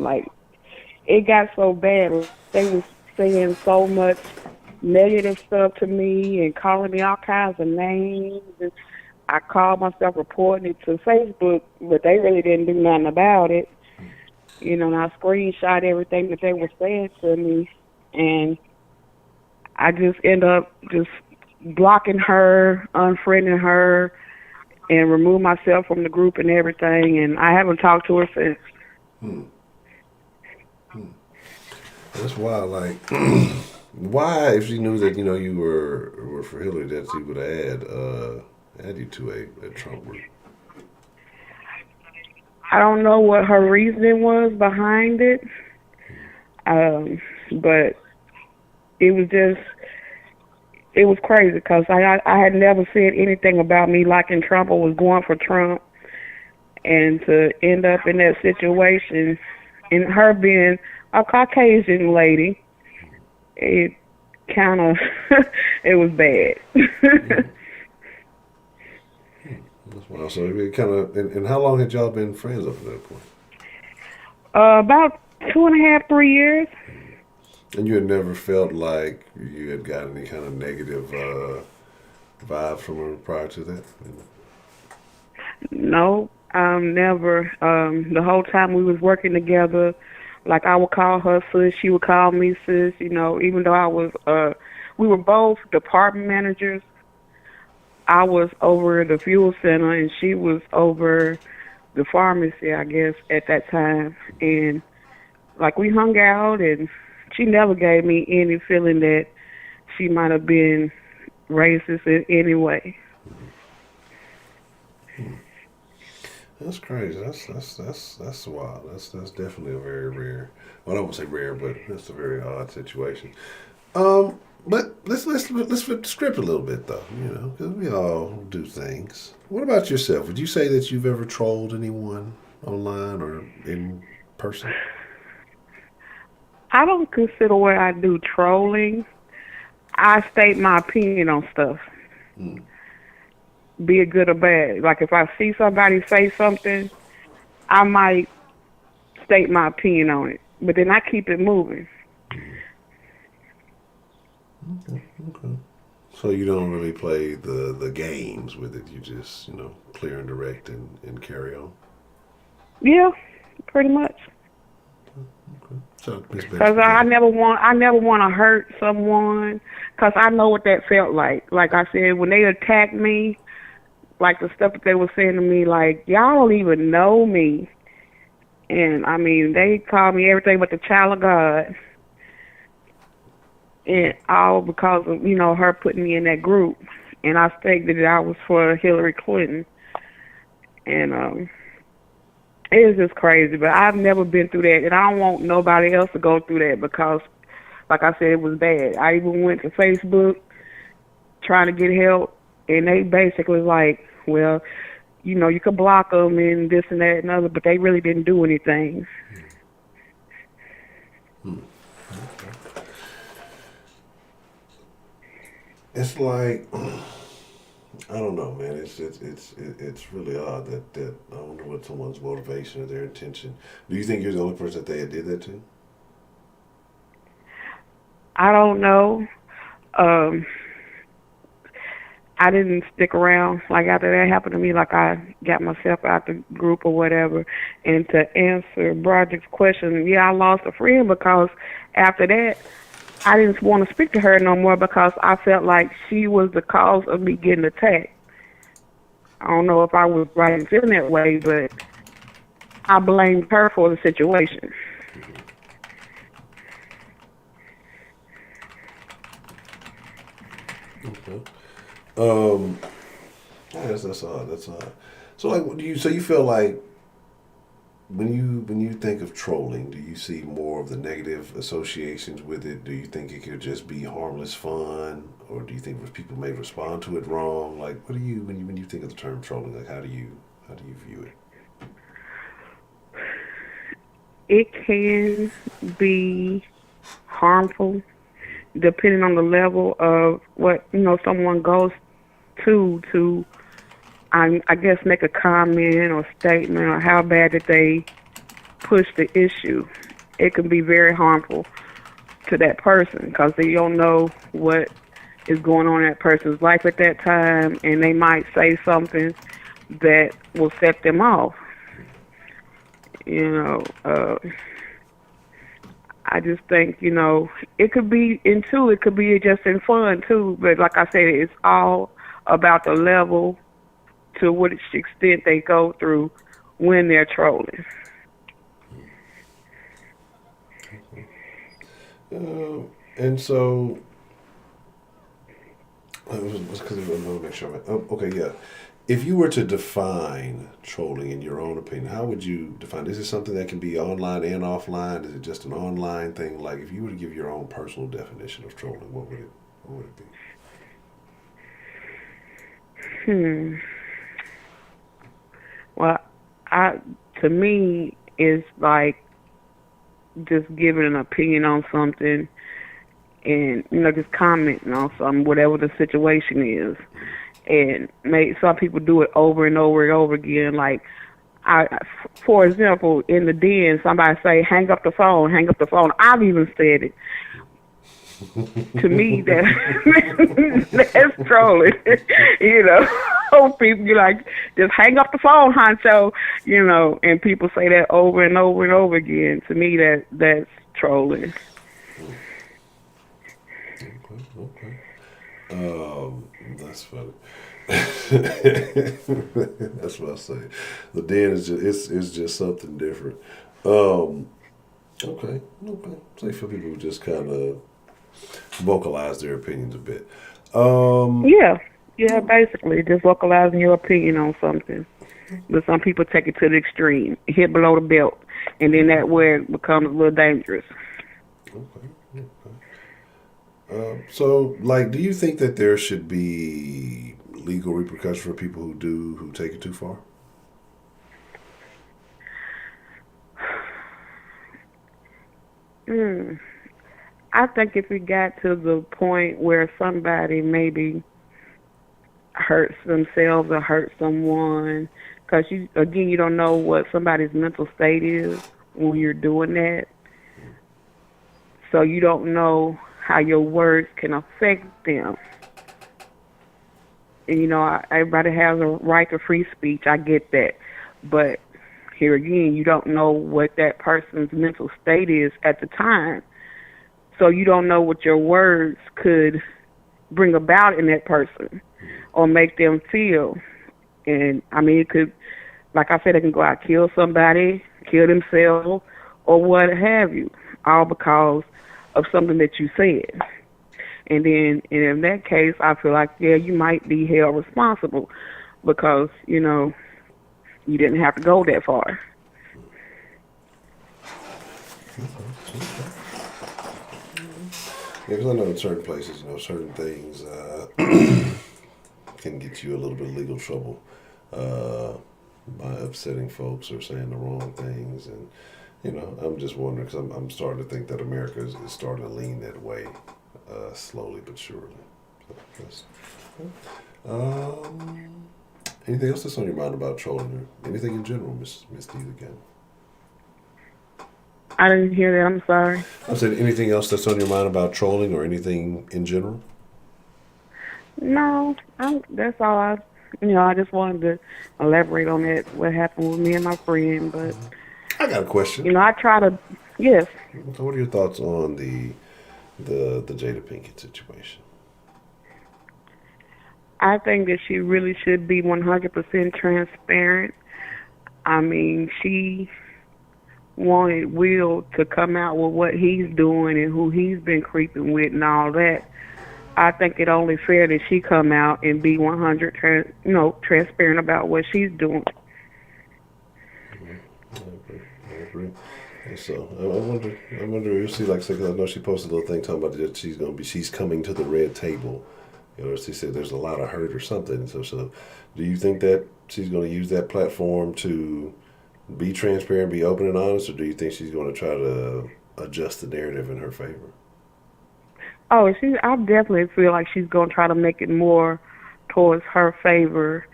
it got so bad. They was saying so much negative stuff to me and calling me all kinds of names. And I called myself reporting it to Facebook, but they really didn't do nothing about it. And I screenshot everything that they were saying to me. And I just end up just blocking her, unfriending her, and remove myself from the group and everything. And I haven't talked to her since. That's wild. Why, if she knew that you were for Hillary, that she would add you to a Trump group? I don't know what her reasoning was behind it, but it was crazy because I had never said anything about me liking Trump or was going for Trump, and to end up in that situation, and her being a Caucasian lady, it kind of, it was bad. That's wild. So it kind of, and how long had y'all been friends up to that point? About 2.5, 3 years. And you had never felt like you had got any kind of negative vibes from her prior to that? No, never. The whole time we was working together, I would call her sis, she would call me sis. Even though we were both department managers. I was over the fuel center and she was over the pharmacy, I guess, at that time. And we hung out, and she never gave me any feeling that she might have been racist in any way. That's crazy. That's wild. That's definitely a very rare. Well, I don't want to say rare, but that's a very odd situation. But let's flip the script a little bit though, because we all do things. What about yourself? Would you say that you've ever trolled anyone online or in person? I don't consider what I do trolling. I state my opinion on stuff. Be it good or bad. If I see somebody say something, I might state my opinion on it. But then I keep it moving. Okay. So you don't really play the games with it. You just, clear and direct and carry on. Yeah, pretty much. Okay. So because I never want to hurt someone. Because I know what that felt like. Like I said, when they attacked me, the stuff that they were saying to me, y'all don't even know me. And I mean, they called me everything but the child of God. And all because of, her putting me in that group. And I stated that I was for Hillary Clinton. And it is just crazy. But I've never been through that. And I don't want nobody else to go through that because, like I said, it was bad. I even went to Facebook trying to get help. And they basically was well, you could block them and this and that and other. But they really didn't do anything. It's I don't know, man. It's really odd that I wonder what someone's motivation or their intention. Do you think you're the only person that they did that to? I don't know. I didn't stick around. Like after that happened to me, like I got myself out the group or whatever. And to answer Broderick's question, yeah, I lost a friend because after that, I didn't want to speak to her no more because I felt like she was the cause of me getting attacked. I don't know if I was right in feeling that way, but I blamed her for the situation. Okay. Yes, that's odd. That's odd. So, like, do you? So you feel like when you think of trolling, do you see more of the negative associations with it? Do you think it could just be harmless fun, or do you think people may respond to it wrong? Like, what do you when you think of the term trolling? Like, how do you view it? It can be harmful depending on the level of what someone goes to I guess make a comment or statement or how bad that they push the issue. It can be very harmful to that person because they don't know what is going on in that person's life at that time, and they might say something that will set them off. I just think, it could be it could be just in fun too, but like I said, it's all about the level to which extent they go through when they're trolling. And so, because I want to make sure. Okay, yeah. If you were to define trolling in your own opinion, how would you define it? Is it something that can be online and offline? Is it just an online thing? Like, if you were to give your own personal definition of trolling, what would it be? Well, to me, it's like just giving an opinion on something and, just commenting on something, whatever the situation is. And some people do it over and over and over again. Like, for example, in the den, somebody say, hang up the phone, hang up the phone. I've even said it. To me, that's trolling. People be like, just hang up the phone, Honcho. And people say that over and over and over again. To me, that's trolling. Okay. That's funny. That's what I say. The den is just something different. Okay. Say for people who just kind of vocalize their opinions a bit. Yeah, basically just vocalizing your opinion on something. But some people take it to the extreme, hit below the belt, and then that where it becomes a little dangerous. Okay. So, like, do you think that there should be legal repercussions for people who take it too far? I think if we got to the point where somebody maybe hurts themselves or hurts someone, because you don't know what somebody's mental state is when you're doing that. So you don't know how your words can affect them. And, everybody has a right to free speech. I get that. But here again, you don't know what that person's mental state is at the time. So you don't know what your words could bring about in that person or make them feel. And, it could, like I said, it can go out, kill somebody, kill themselves, or what have you, all because of something that you said. And then in that case, I feel like, yeah, you might be held responsible because, you didn't have to go that far. Yeah, because I know in certain places, certain things can get you a little bit of legal trouble by upsetting folks or saying the wrong things. And, I'm just wondering because I'm starting to think that America is starting to lean that way slowly but surely. Anything else that's on your mind about trolling or anything in general, Miss Dees again? I didn't hear that. I'm sorry. I said anything else that's on your mind about trolling or anything in general? No, that's all I just wanted to elaborate on that, what happened with me and my friend. But, I got a question. I try to, yes, So what are your thoughts on the Jada Pinkett situation? I think that she really should be 100% transparent. I mean, she wanted Will to come out with what he's doing and who he's been creeping with and all that. I think it only fair that she come out and be transparent about what she's doing. I agree. And so I wonder. You see, like, because I know she posted a little thing talking about that she's coming to the red table. She said there's a lot of hurt or something. So do you think that she's going to use that platform to be transparent, be open and honest, or do you think she's going to try to adjust the narrative in her favor? Oh, I definitely feel like she's going to try to make it more towards her favor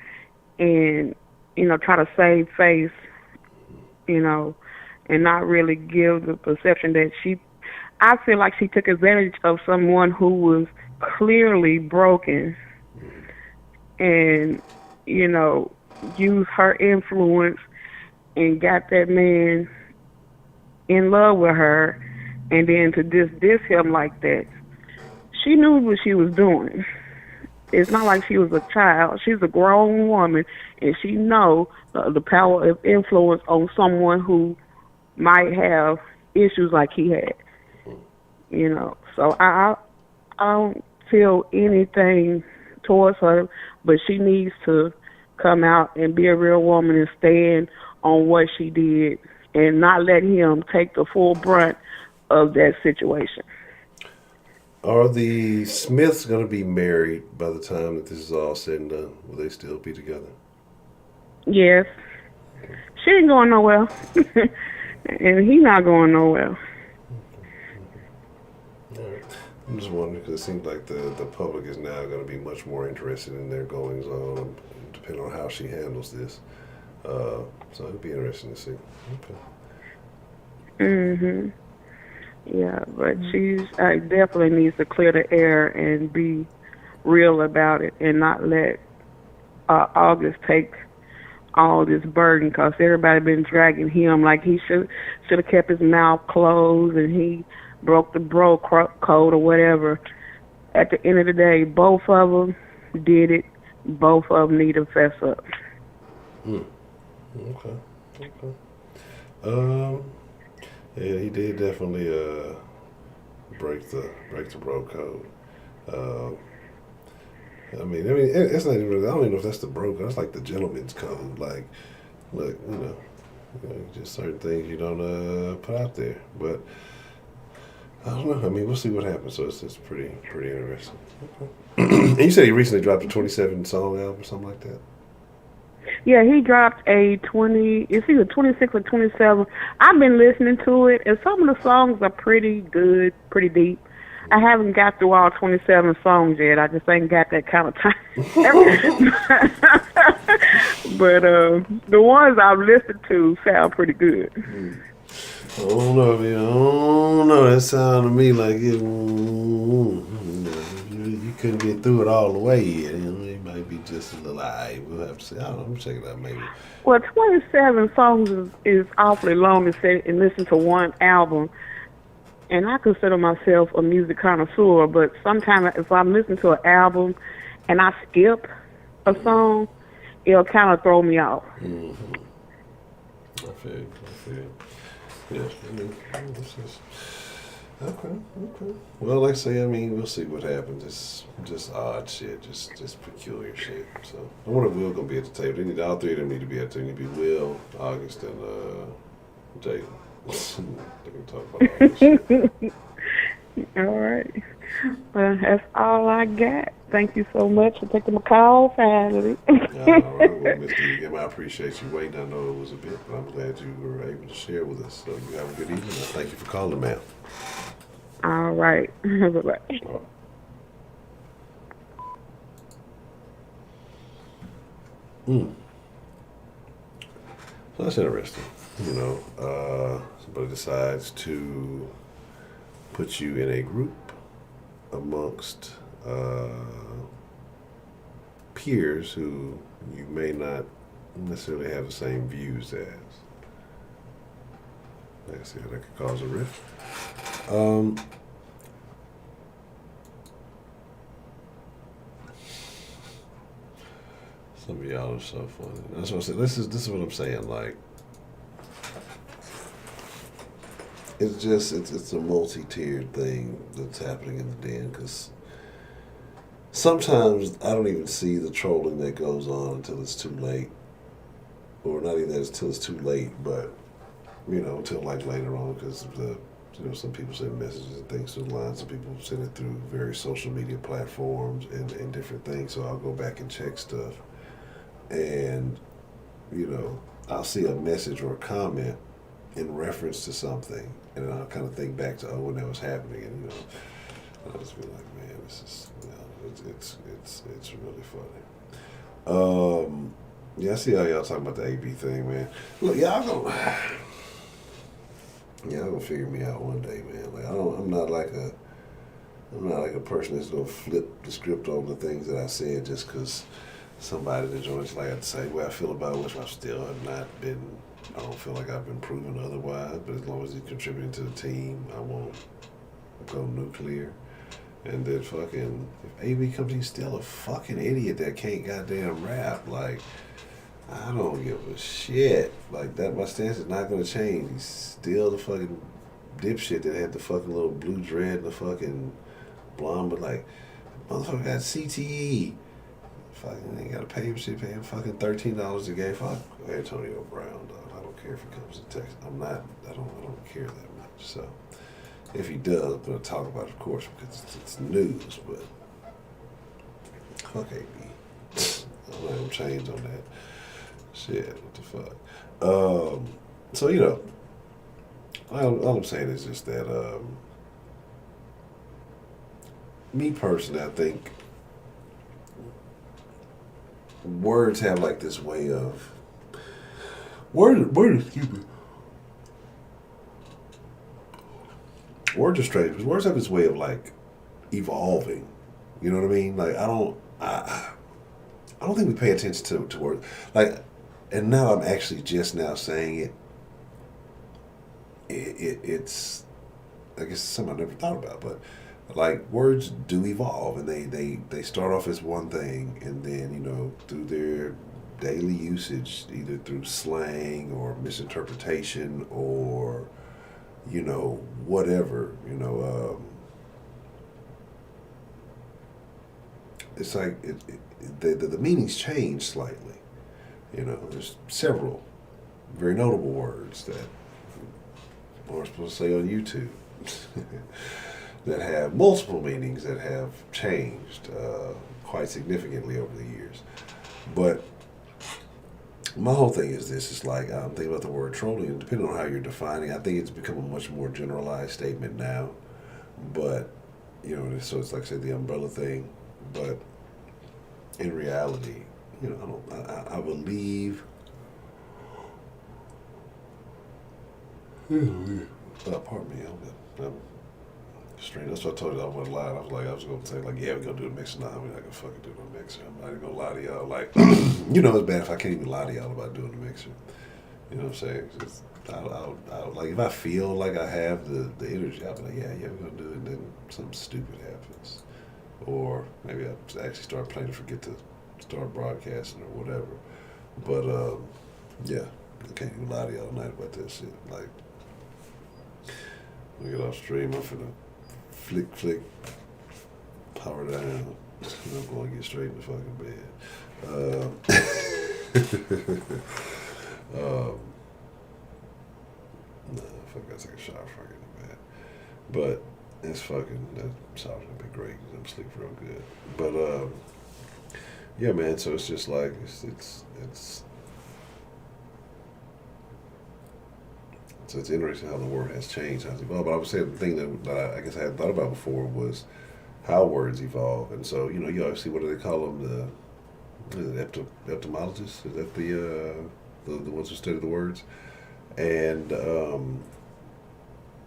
and, try to save face, and not really give the perception that I feel like she took advantage of someone who was clearly broken and, used her influence and got that man in love with her, and then to diss him like that. She knew what she was doing. It's not like she was a child. She's a grown woman, and she know the power of influence on someone who might have issues like he had. So I don't feel anything towards her, but she needs to come out and be a real woman and stand on what she did and not let him take the full brunt of that situation. Are the Smiths going to be married by the time that this is all said and done? Will they still be together? Yes. She ain't going nowhere. And he not going nowhere. All right. I'm just wondering because it seems like the public is now going to be much more interested in their goings on, depending on how she handles this. So it'll be interesting to see. Okay. Mhm. Yeah, but she definitely needs to clear the air and be real about it and not let August take all this burden, because everybody been dragging him like he should have kept his mouth closed and he broke the bro code or whatever. At the end of the day, both of them did it. Both of them need to fess up. Okay. Yeah, he did definitely break the bro code. I mean, it's not even. I don't even know if that's the bro code. It's like the gentleman's code. Like, look, just certain things you don't put out there. But I don't know. I mean, we'll see what happens. So it's pretty interesting. Okay. And you said he recently dropped a 27-song album or something like that. Yeah, he dropped it's either 26 or 27. I've been listening to it, and some of the songs are pretty good, pretty deep. I haven't got through all 27 songs yet. I just ain't got that kind of time. But the ones I've listened to sound pretty good. I don't know, man. I don't know. That sounded to me like it. You couldn't get through it all the way yet. It might be just a little. We'll have to see. I don't know. I'm check it out maybe. Well, 27 songs is awfully long to sit and listen to one album. And I consider myself a music connoisseur, but sometimes if I'm listening to an album and I skip a song, it'll kind of throw me off. Mm-hmm. I feel you. Yeah, I mean, okay. Well, like I say, we'll see what happens. It's just odd shit, just peculiar shit. So I wonder if Will gonna be at the table. All three of them need to be at the table. It need to be Will, August, and Jay. They can talk about all this shit. All right. Well, that's all I got. Thank you so much for taking my call, finally. All right. Well, Mr. Egan, I appreciate you waiting. I know it was a bit, but I'm glad you were able to share with us. So you have a good evening. Thank you for calling, ma'am. All right. Bye-bye. All right. So that's interesting. Somebody decides to put you in a group amongst peers who you may not necessarily have the same views as. I see how that could cause a rift. Some of y'all are so funny. That's what I said. This is what I'm saying. Like, it's a multi-tiered thing that's happening in the den, because sometimes I don't even see the trolling that goes on until it's too late, or not even until it's too late, but until like later on, because some people send messages and things through the line. Some people send it through various social media platforms and different things. So I'll go back and check stuff, and I'll see a message or a comment in reference to something, and then I'll kind of think back to when that was happening, and I'll just be like, man, this is it's really funny. Yeah, I see how y'all talking about the AB thing, man. Look, y'all gonna figure me out one day, man. Like I'm not like a person that's gonna flip the script on the things that I said just because somebody that joins like I say what I feel about it, which I still have not been. I don't feel like I've been proven otherwise. But as long as he's contributing to the team, I won't go nuclear. And then fucking if AB comes, he's still a fucking idiot that can't goddamn rap. Like, I don't give a shit. Like, that, my stance is not going to change. He's still the fucking dipshit that had the fucking little blue dread and the fucking blonde, but like, motherfucker got CTE. Fucking ain't got to pay him shit, pay him fucking $13 a game. Fuck Antonio Brown, dog. I don't care if he comes to Texas. I don't care that much. So, if he does, I'm going to talk about it, of course, because it's news, but fuck AB. I'm not going to change on that. Shit, what the fuck? So, all I'm saying is just that, me personally, I think words have like this way of, excuse me. Words are strange, because words have this way of like evolving. You know what I mean? Like, I don't think we pay attention to words. Like, and now I'm actually just now saying it. It's, I guess, something I never thought about, but like, words do evolve, and they start off as one thing, and then through their daily usage, either through slang or misinterpretation or whatever, it's like the meanings change slightly. There's several very notable words that we're supposed to say on YouTube that have multiple meanings that have changed quite significantly over the years. But my whole thing is this: it's like, I'm thinking about the word trolling, and depending on how you're defining, I think it's become a much more generalized statement now. But so it's like, say, the umbrella thing. But in reality, I believe. Pardon me, I'm strange. That's what I told you. I wasn't lying. I was going to say, like, yeah, we're going to do the mixer. Nah, we're not going to fucking do the mixer. I'm not even going to lie to y'all. Like, it's bad if I can't even lie to y'all about doing the mixer. You know what I'm saying? Just, I'll like, if I feel like I have the energy, I'll be like, yeah, we're going to do it. And then something stupid happens. Or maybe I actually start playing and forget to start broadcasting or whatever. But, yeah, I can't even lie to y'all tonight about that shit. Like, we get off stream, I'm finna flick, power down. I'm going to get straight in the fucking bed. Fuck, I gotta take a shower before I get in the bed. But it's fucking, that shower's gonna be great because I'm sleeping real good. But, yeah, man, so it's just like, So it's interesting how the word has changed, how it's evolved. But I would say the thing that I guess I hadn't thought about before was how words evolve. And so, you obviously, what do they call them? The etymologists? Is that the ones who study the words? And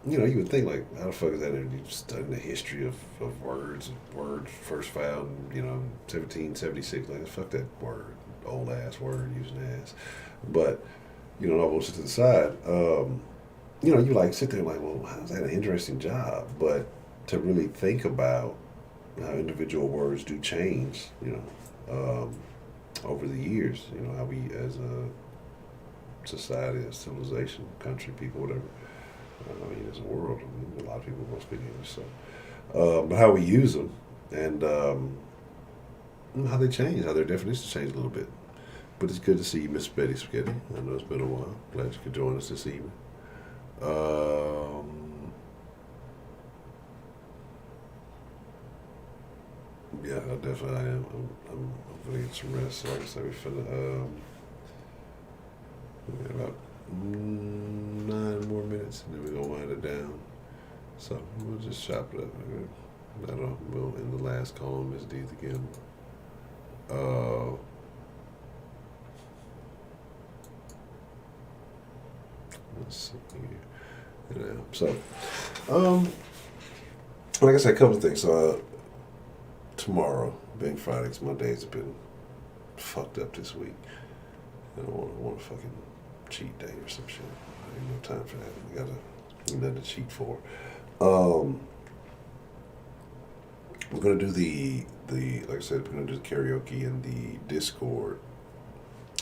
you would think, like, how the fuck is that? You studying the history of words. Words first found, 1776. Like, fuck that word. Old ass word, using ass. But, almost to the side, you like sit there like, well, how's that an interesting job? But to really think about how individual words do change, over the years, how we as a society, as civilization, country, people, whatever. As a world, a lot of people don't speak English, so. But how we use them and how they change, how their definitions change a little bit. But it's good to see you, Miss Betty Spaghetti. I know it's been a while. Glad you could join us this evening. Yeah, I definitely am. I'm gonna get some rest. So like I said, we got about 9 more minutes, and then we're gonna wind it down. So we'll just chop it up. We'll in the last column, Miss Deeth again. Let's see here. So, like I said, a couple of things. So, tomorrow, being Friday, 'cause my days have been fucked up this week. I don't want a fucking cheat day or some shit. I ain't no time for that. We got nothing to cheat for. We're gonna do the like I said, we're gonna do the karaoke in the Discord.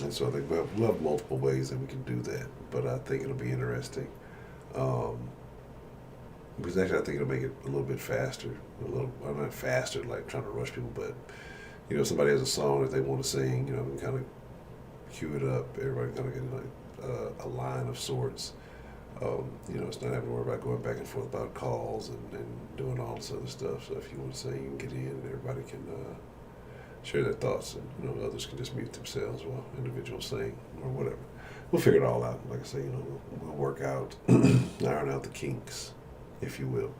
And so I think we'll have multiple ways that we can do that, but I think it'll be interesting. Because actually I think it'll make it a little bit faster. I'm not faster, like trying to rush people, but, if somebody has a song that they want to sing, we kind of cue it up. Everybody kind of get like a line of sorts. It's not having to worry about going back and forth about calls and doing all this other stuff. So if you want to sing, you can get in and everybody can share their thoughts, and others can just mute themselves while individuals sing or whatever. We'll figure it all out. Like I say, we'll work out, iron out the kinks, if you will.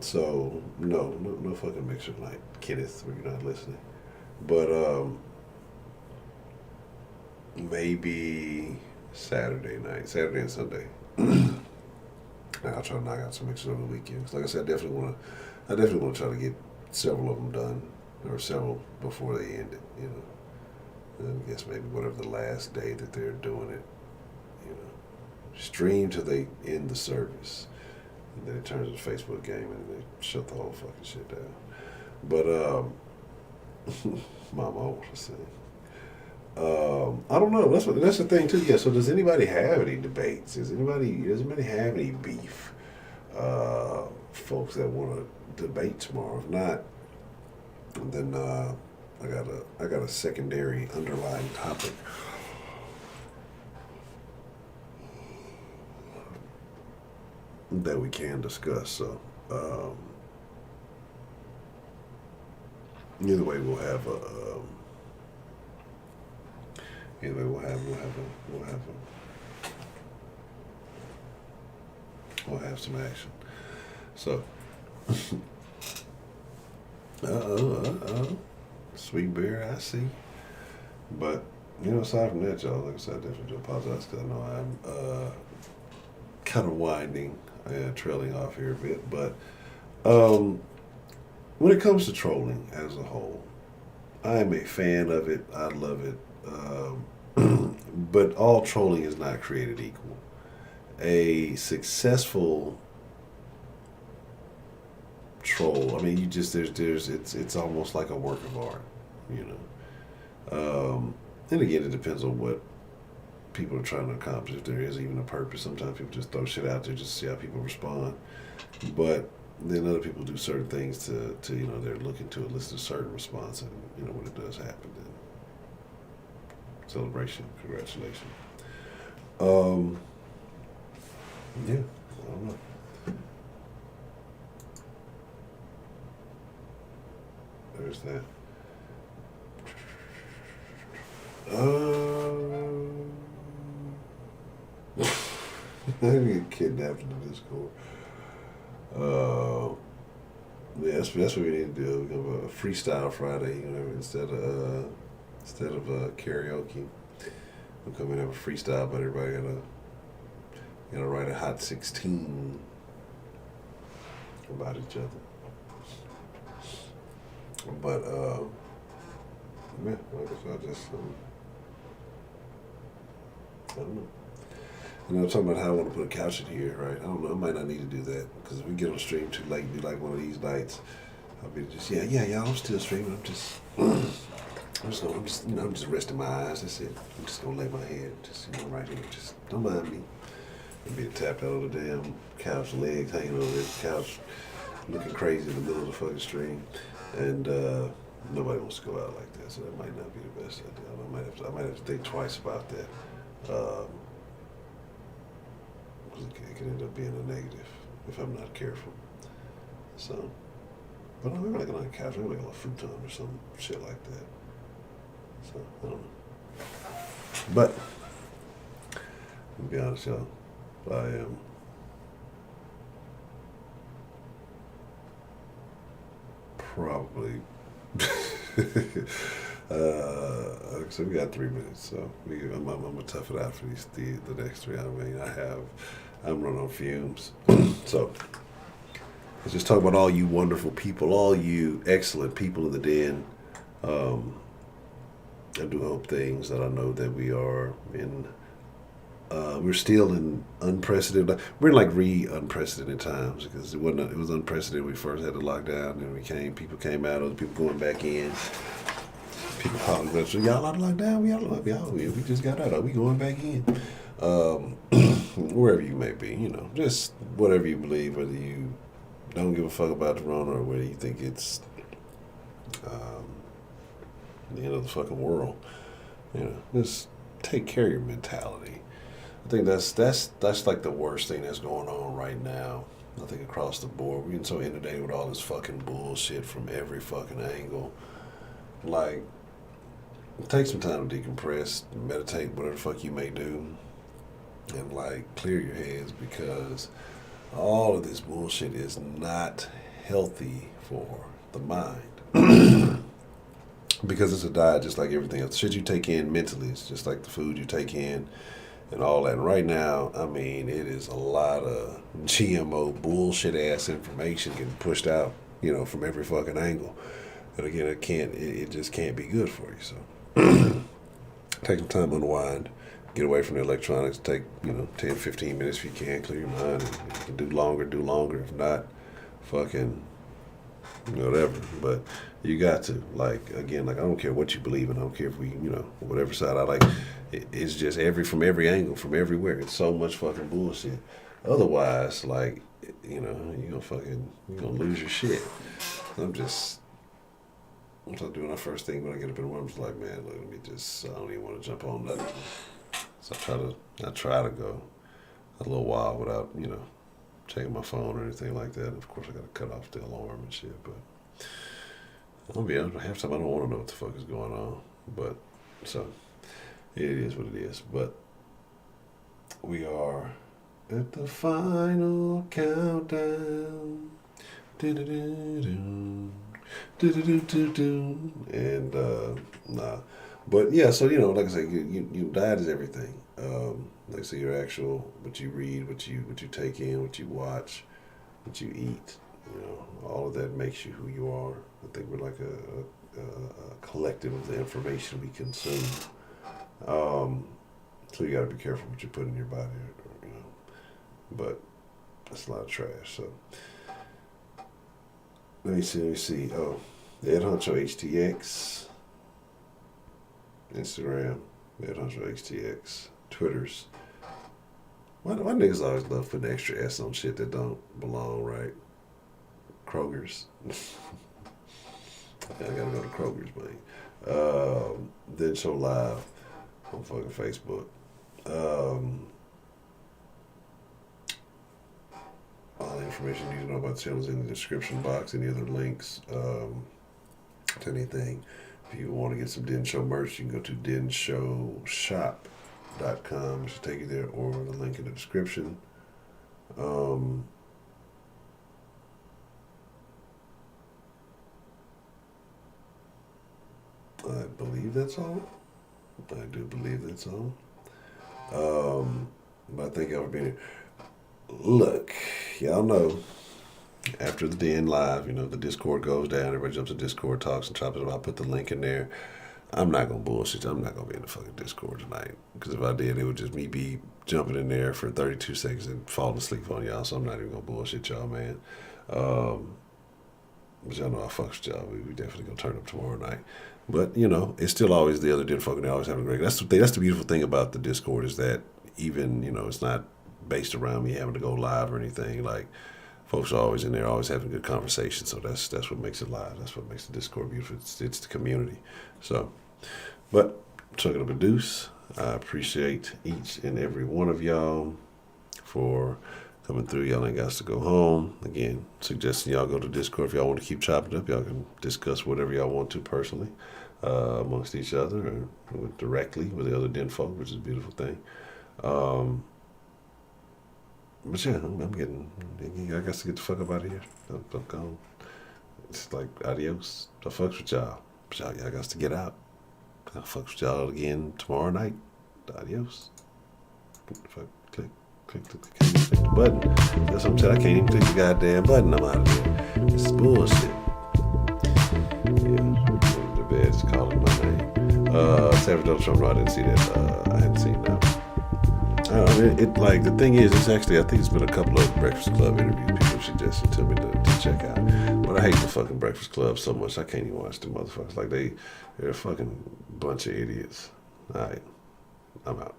So no fucking mixer night, Kenneth, where you're not listening. But maybe Saturday and Sunday. And I'll try to knock out some mixers over the weekend. 'Cause like I said, I definitely want to try to get several of them done, or several before they end it, And I guess maybe whatever the last day that they're doing it, stream till they end the service. And then it turns into a Facebook game and they shut the whole fucking shit down. But, Mama, what was saying? I don't know. That's the thing too. Yeah. So does anybody have any debates? Does anybody have any beef? Folks that want to debate tomorrow. If not, then I got a secondary underlying topic. That we can discuss. So either way, we'll have some action. So, sweet beer, I see. But aside from that, y'all, like I said, I definitely do apologize because I know I'm kind of winding and trailing off here a bit. But when it comes to trolling as a whole, I am a fan of it. I love it. But all trolling is not created equal. A successful troll, I mean, it's almost like a work of art, And again, it depends on what people are trying to accomplish. If there is even a purpose, sometimes people just throw shit out there just to see how people respond. But then other people do certain things to they're looking to elicit a certain response, and when it does happen, then celebration, congratulations. Yeah, I don't know. There's that. I get kidnapped in the Discord. Yeah, that's what we need to do. We're gonna have a freestyle Friday, instead of karaoke. We'll come in and have a freestyle, but everybody gotta You know, write a hot 16 about each other. But, yeah, like I said, I just, I don't know. And I'm talking about how I want to put a couch in here, right? I don't know. I might not need to do that because if we get on stream too late and do like one of these nights, I'll be just y'all. I'm still streaming. I'm just I'm just resting my eyes. That's it. I'm just gonna lay my head just right here. Just don't mind me. I'm being tapped out of the damn couch, legs hanging over this couch, looking crazy in the middle of the fucking stream, and nobody wants to go out like that. So that might not be the best idea. I might have to think twice about that. It can end up being a negative if I'm not careful. So, but maybe like on a couch, maybe like a futon or some shit like that. So, I don't know. But, to be honest, y'all, I am probably, so we got 3 minutes, so I'm gonna tough it out for the next 3. I mean, I'm running on fumes. So let's just talk about all you wonderful people, all you excellent people in the den. I do hope things that I know that we are in. We're still in unprecedented. We're in like unprecedented times because it was unprecedented. We first had the lockdown, and people came out, other people going back in. People calling, so y'all out of lockdown? We just got out. Are we going back in? Wherever you may be, just whatever you believe, whether you don't give a fuck about the Rona or whether you think it's the end of the fucking world. Just take care of your mentality. I think that's like the worst thing that's going on right now. I think across the board, we're getting so inundated with all this fucking bullshit from every fucking angle. Like, take some time to decompress, meditate, whatever the fuck you may do, and like clear your heads because all of this bullshit is not healthy for the mind. Because it's a diet just like everything else. Shit you take in mentally, it's just like the food you take in and all that. And right now, I mean, it is a lot of GMO bullshit ass information getting pushed out, from every fucking angle. And again, it just can't be good for you. So take some time, unwind, get away from the electronics, take, 10, 15 minutes if you can, clear your mind. If you can do longer. If not, fucking whatever. But you got to, I don't care what you believe in. I don't care if we, whatever side I like. It's just from every angle, from everywhere. It's so much fucking bullshit. Otherwise, you're gonna lose your shit. I'm doing my first thing when I get up in the morning. I'm just like, man, look, I don't even want to jump on nothing. So I try to go a little while without, checking my phone or anything like that. Of course, I got to cut off the alarm and shit, but I'll be honest, half the time I don't want to know what the fuck is going on. But, so, it is what it is. But we are at the final countdown. And but yeah, so like I say, you diet is everything. Like I say, your actual what you read, what you take in, what you watch, what you eat. All of that makes you who you are. I think we're like a collective of the information we consume. So you got to be careful what you put in your body, But that's a lot of trash. So. Let me see. Oh, Ed Honcho HTX. Instagram, Ed Honcho HTX. Twitters. Why niggas always love putting extra S on shit that don't belong, right? Kroger's. I gotta go to Kroger's, man. Then show live on fucking Facebook. All the information you need to know about the channel is in the description box. Any other links to anything. If you want to get some Den Show merch, you can go to denshowshop.com. It should take you there, or the link in the description. I believe that's all. I do believe that's all. But thank y'all for being here. Look, y'all know, after the Den live, the Discord goes down, everybody jumps to Discord, talks and chops it up. I put the link in there. I'm not going to bullshit you. I'm not going to be in the fucking Discord tonight. Because if I did, it would just me be jumping in there for 32 seconds and falling asleep on y'all. So I'm not even going to bullshit y'all, man. But y'all know I fucks with y'all. We definitely going to turn up tomorrow night. But, it's still always the other Den folk, and they're always having a great. That's the beautiful thing about the Discord is that even, it's not based around me having to go live or anything. Like, folks are always in there, always having good conversations. So that's what makes it live. That's what makes the Discord beautiful. It's the community. So, but chugging up a deuce. I appreciate each and every one of y'all for coming through. Y'all ain't got to go home. Again, suggesting y'all go to Discord if y'all want to keep chopping up. Y'all can discuss whatever y'all want to personally amongst each other or directly with the other Den folk, which is a beautiful thing. But yeah, I'm getting. I got to get the fuck up out of here. I'm gone. It's like adios. I fucks with y'all. But y'all got to get out. I'll fuck with y'all again tomorrow night. Adios. Fuck, click the button. That's what I'm saying. I can't even click the goddamn button. I'm out of there. This is bullshit. Yeah, the bed's calling my name. Savage Donald Trump. No, I didn't see that. I hadn't seen that. The thing is, I think it's been a couple of Breakfast Club interviews people suggested to me to check out. But I hate the fucking Breakfast Club so much, I can't even watch the motherfuckers. Like, they're a fucking bunch of idiots. All right, I'm out.